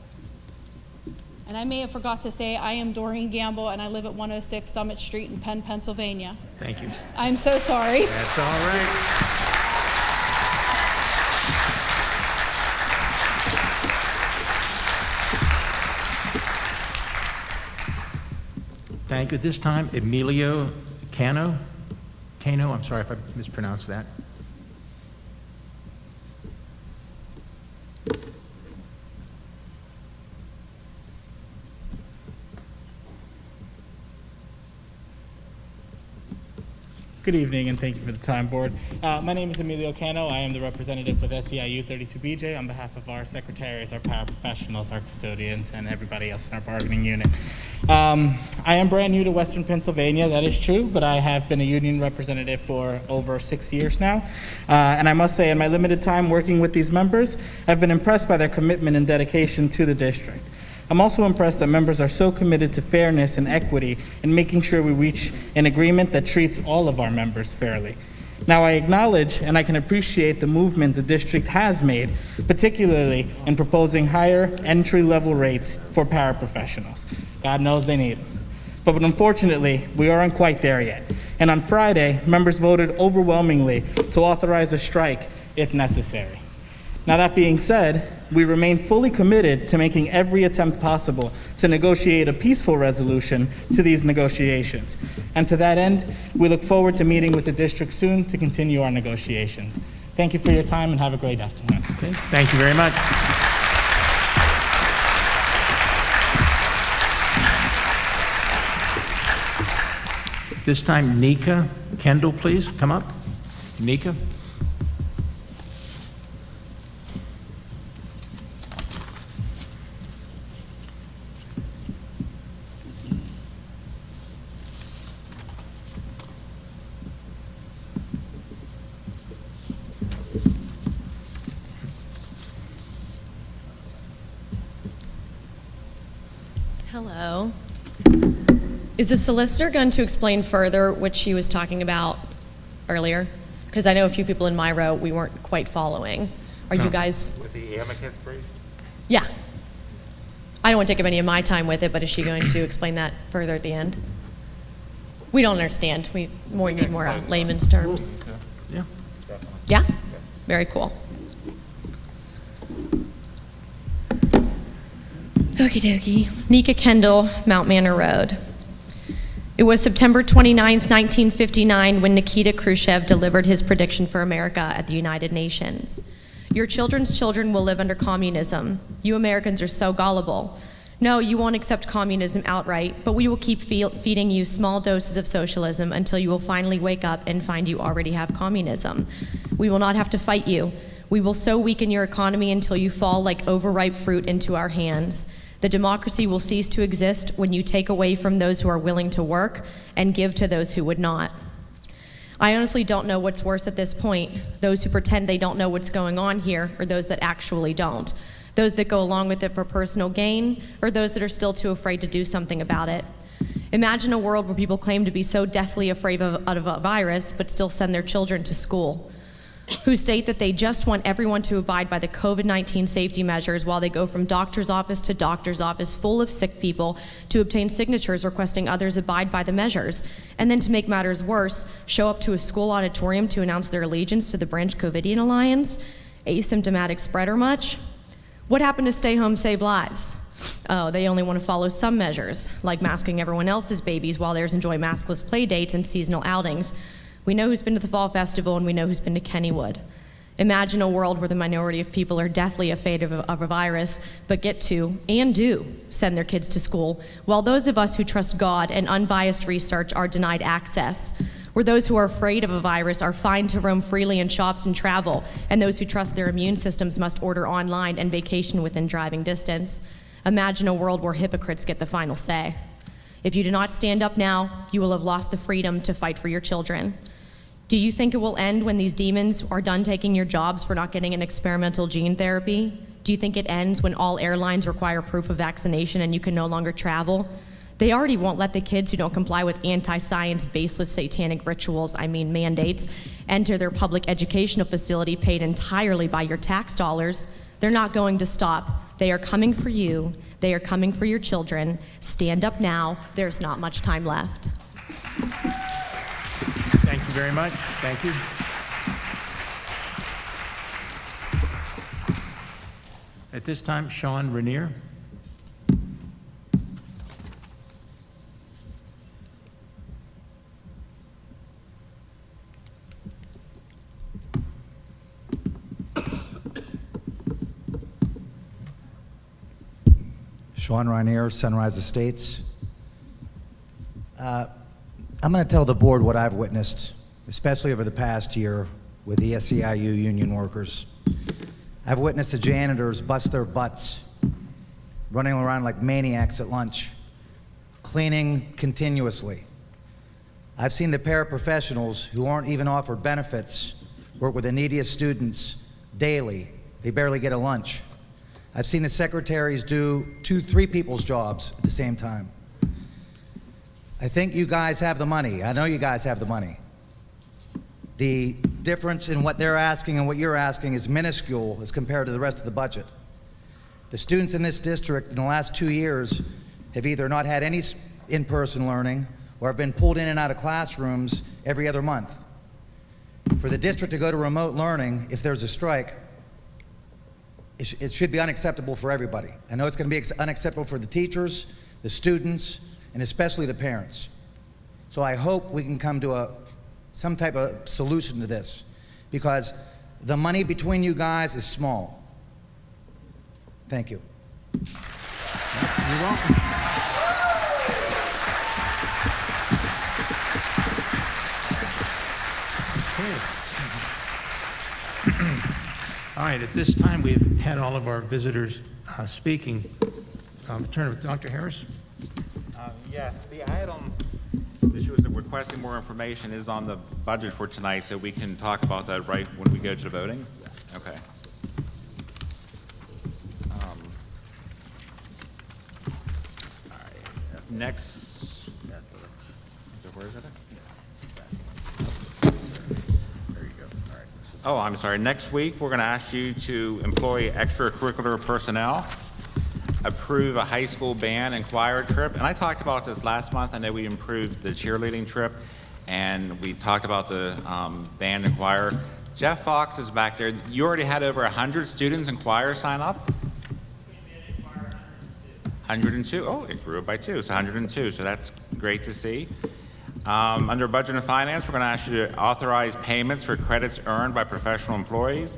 And I may have forgot to say, I am Doreen Gamble, and I live at 106 Summit Street in Penn, Pennsylvania. Thank you. I'm so sorry. That's all right. Thank you. At this time, Emilio Cano, I'm sorry if I mispronounced that. Good evening, and thank you for the time, Board. My name is Emilio Cano. I am the representative with SEIU 32BJ on behalf of our secretaries, our paraprofessionals, our custodians, and everybody else in our bargaining unit. I am brand new to Western Pennsylvania, that is true, but I have been a union representative for over 6 years now. And I must say, in my limited time working with these members, I've been impressed by their commitment and dedication to the district. I'm also impressed that members are so committed to fairness and equity and making sure we reach an agreement that treats all of our members fairly. Now, I acknowledge and I can appreciate the movement the district has made, particularly in proposing higher entry-level rates for paraprofessionals. God knows they need them. But unfortunately, we aren't quite there yet. And on Friday, members voted overwhelmingly to authorize a strike if necessary. Now, that being said, we remain fully committed to making every attempt possible to negotiate a peaceful resolution to these negotiations. And to that end, we look forward to meeting with the district soon to continue our negotiations. Thank you for your time and have a great afternoon. Okay. Thank you very much. This time, Nika Kendall, please, come up. Nika. Hello. Is the solicitor going to explain further what she was talking about earlier? Because I know a few people in my row, we weren't quite following. Are you guys? With the Amicus brief? Yeah. I don't want to take up any of my time with it, but is she going to explain that further at the end? We don't understand. We need more layman's terms. Yeah. Yeah? Very cool. Okie dokie. Nika Kendall, Mount Manor Road. It was September 29th, 1959, when Nikita Khrushchev delivered his prediction for America at the United Nations. Your children's children will live under communism. You Americans are so gullible. No, you won't accept communism outright, but we will keep feeding you small doses of socialism until you will finally wake up and find you already have communism. We will not have to fight you. We will so weaken your economy until you fall like overripe fruit into our hands. The democracy will cease to exist when you take away from those who are willing to work and give to those who would not. I honestly don't know what's worse at this point, those who pretend they don't know what's going on here, or those that actually don't. Those that go along with it for personal gain, or those that are still too afraid to do something about it. Imagine a world where people claim to be so deathly afraid of a virus, but still send their children to school, who state that they just want everyone to abide by the COVID-19 safety measures while they go from doctor's office to doctor's office full of sick people to obtain signatures requesting others abide by the measures, and then to make matters worse, show up to a school auditorium to announce their allegiance to the Branch Covidian Alliance. Asymptomatic spreader much? What happened to stay home, save lives? Oh, they only want to follow some measures, like masking everyone else's babies while theirs enjoy maskless play dates and seasonal outings. We know who's been to the Fall Festival, and we know who's been to Kennywood. Imagine a world where the minority of people are deathly afraid of a virus, but get to, and do, send their kids to school, while those of us who trust God and unbiased research are denied access. Where those who are afraid of a virus are fined to roam freely in shops and travel, and those who trust their immune systems must order online and vacation within driving distance. Imagine a world where hypocrites get the final say. If you do not stand up now, you will have lost the freedom to fight for your children. Do you think it will end when these demons are done taking your jobs for not getting an experimental gene therapy? Do you think it ends when all airlines require proof of vaccination and you can no longer travel? They already won't let the kids who don't comply with anti-science, baseless satanic rituals, mandates, enter their public educational facility paid entirely by your tax dollars. They're not going to stop. They are coming for you. They are coming for your children. Stand up now. There's not much time left. Thank you very much. Thank you. At this time, Sean Rainier. Sean Rainier, Sunrise Estates. I'm going to tell the board what I've witnessed, especially over the past year with the SEIU union workers. I've witnessed the janitors bust their butts, running around like maniacs at lunch, cleaning continuously. I've seen the paraprofessionals who aren't even offered benefits work with the neediest students daily. They barely get a lunch. I've seen the secretaries do 2-3 people's jobs at the same time. I think you guys have the money. I know you guys have the money. The difference in what they're asking and what you're asking is minuscule as compared to the rest of the budget. The students in this district in the last 2 years have either not had any in-person learning or have been pulled in and out of classrooms every other month. For the district to go to remote learning, if there's a strike, it should be unacceptable for everybody. I know it's going to be unacceptable for the teachers, the students, and especially the parents. So I hope we can come to some type of solution to this, because the money between you guys is small. Thank you. You're welcome. All right, at this time, we've had all of our visitors speaking. Turn to Dr. Harris. Yes, the item, which was requesting more information, is on the budget for tonight, so we can talk about that right when we go to the voting? Okay. All right, next, so where is it? Oh, I'm sorry. Next week, we're going to ask you to employ extracurricular personnel, approve a high school band and choir trip. And I talked about this last month. I know we improved the cheerleading trip, and we talked about the band and choir. Jeff Fox is back there. You already had over 100 students in choir sign up? 102. Oh, it grew by 2, so 102. So that's great to see. Under Budget and Finance, we're going to ask you to authorize payments for credits earned by professional employees,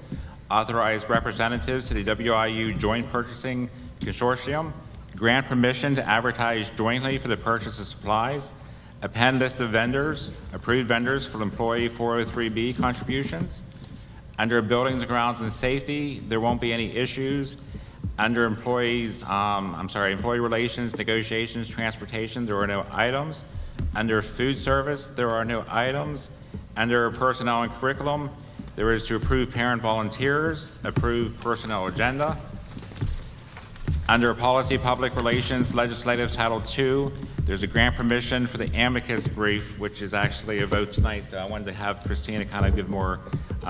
authorize representatives to the WIU Joint Purchasing Consortium, grant permission to advertise jointly for the purchase of supplies, append list of vendors, approved vendors for employee 403B contributions. Under Buildings, Grounds, and Safety, there won't be any issues. Under employee relations, negotiations, transportation, there are no items. Under food service, there are no items. Under personnel and curriculum, there is to approve parent volunteers, approve personnel agenda. Under policy, public relations, legislative title II, there's a grant permission for the Amicus brief, which is actually a vote tonight. So I wanted to have Christina kind of give more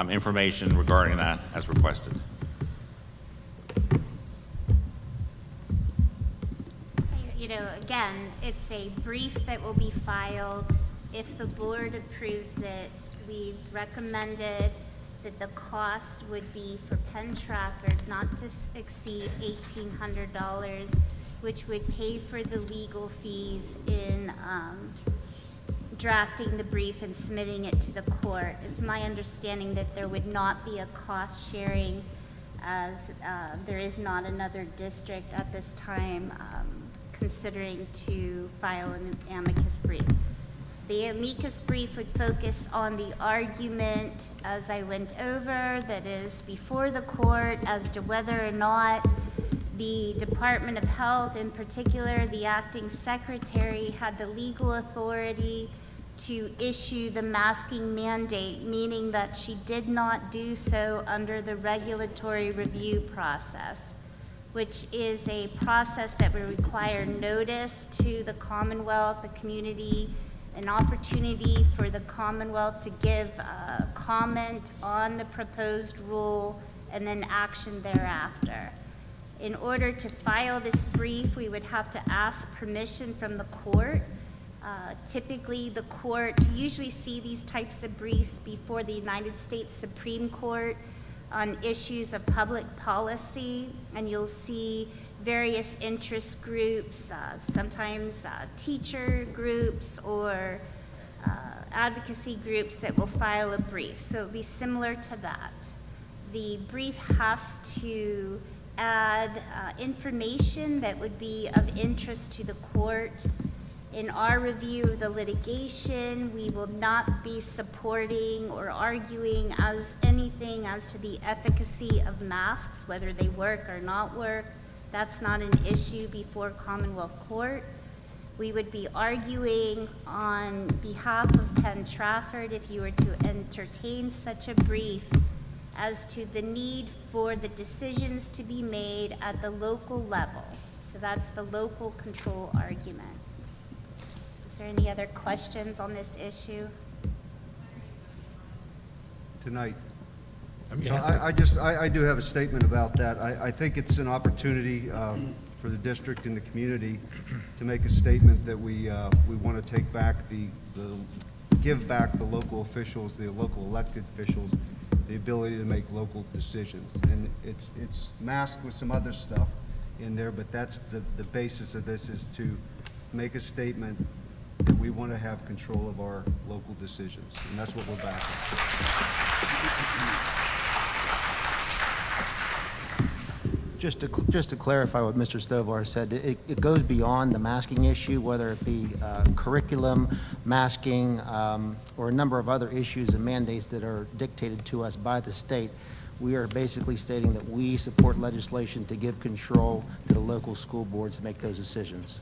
information regarding that as requested. You know, again, it's a brief that will be filed. If the board approves it, we've recommended that the cost would be for Penn Trafford not to exceed $1,800, which would pay for the legal fees in drafting the brief and submitting it to the court. It's my understanding that there would not be a cost sharing, as there is not another district at this time considering to file an amicus brief. So the amicus brief would focus on the argument, as I went over, that is before the court as to whether or not the Department of Health, in particular the acting secretary, had the legal authority to issue the masking mandate, meaning that she did not do so under the regulatory review process, which is a process that would require notice to the Commonwealth, the community, an opportunity for the Commonwealth to give comment on the proposed rule and then action thereafter. In order to file this brief, we would have to ask permission from the court. Typically, the court usually see these types of briefs before the United States Supreme Court on issues of public policy, and you'll see various interest groups, sometimes teacher groups or advocacy groups that will file a brief. So it would be similar to that. The brief has to add information that would be of interest to the court. In our review of the litigation, we will not be supporting or arguing as anything as to the efficacy of masks, whether they work or not work. That's not an issue before Commonwealth Court. We would be arguing on behalf of Penn Trafford, if you were to entertain such a brief, as to the need for the decisions to be made at the local level. So that's the local control argument. Is there any other questions on this issue? Tonight. Yeah. I do have a statement about that. I think it's an opportunity for the district and the community to make a statement that we want to take back give back the local officials, the local elected officials, the ability to make local decisions. And it's masked with some other stuff in there, but that's the basis of this, is to make a statement that we want to have control of our local decisions, and that's what we're back Just to clarify what Mr. Stovar said, it goes beyond the masking issue, whether it be curriculum, masking, or a number of other issues and mandates that are dictated to us by the state. We are basically stating that we support legislation to give control to the local school boards to make those decisions.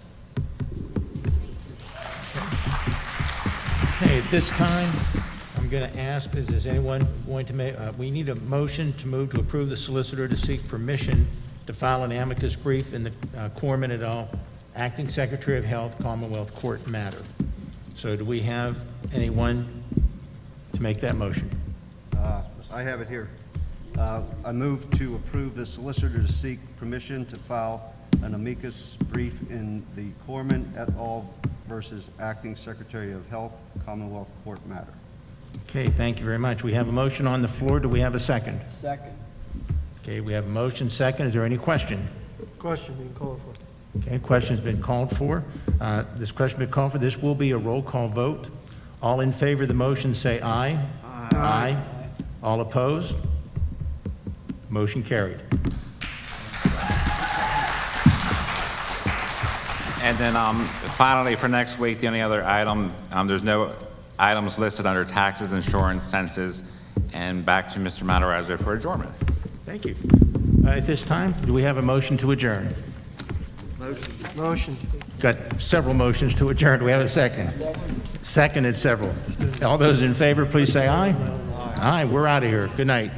Okay, at this time, I'm going to ask, is anyone going to make, we need a motion to move to approve the solicitor to seek permission to file an amicus brief in the Corman et al. Acting Secretary of Health Commonwealth Court matter. So do we have anyone to make that motion? Mr. I have it here. I move to approve the solicitor to seek permission to file an amicus brief in the Corman et al. Versus Acting Secretary of Health, Commonwealth Court matter. Okay, thank you very much. We have a motion on the floor. Do we have a second? Second. Okay, we have a motion second. Is there any question? Question being called for. Okay, question's been called for. This question been called for. This will be a roll call vote. All in favor of the motion say aye. Aye. All opposed? Motion carried. And then finally, for next week, the only other item, there's no items listed under taxes, insurance, census, and back to Mr. Matarazzo for adjournment. Thank you. At this time, do we have a motion to adjourn? Motion. Got several motions to adjourn. Do we have a second? Seconded several. All those in favor, please say aye. Aye, we're out of here. Good night.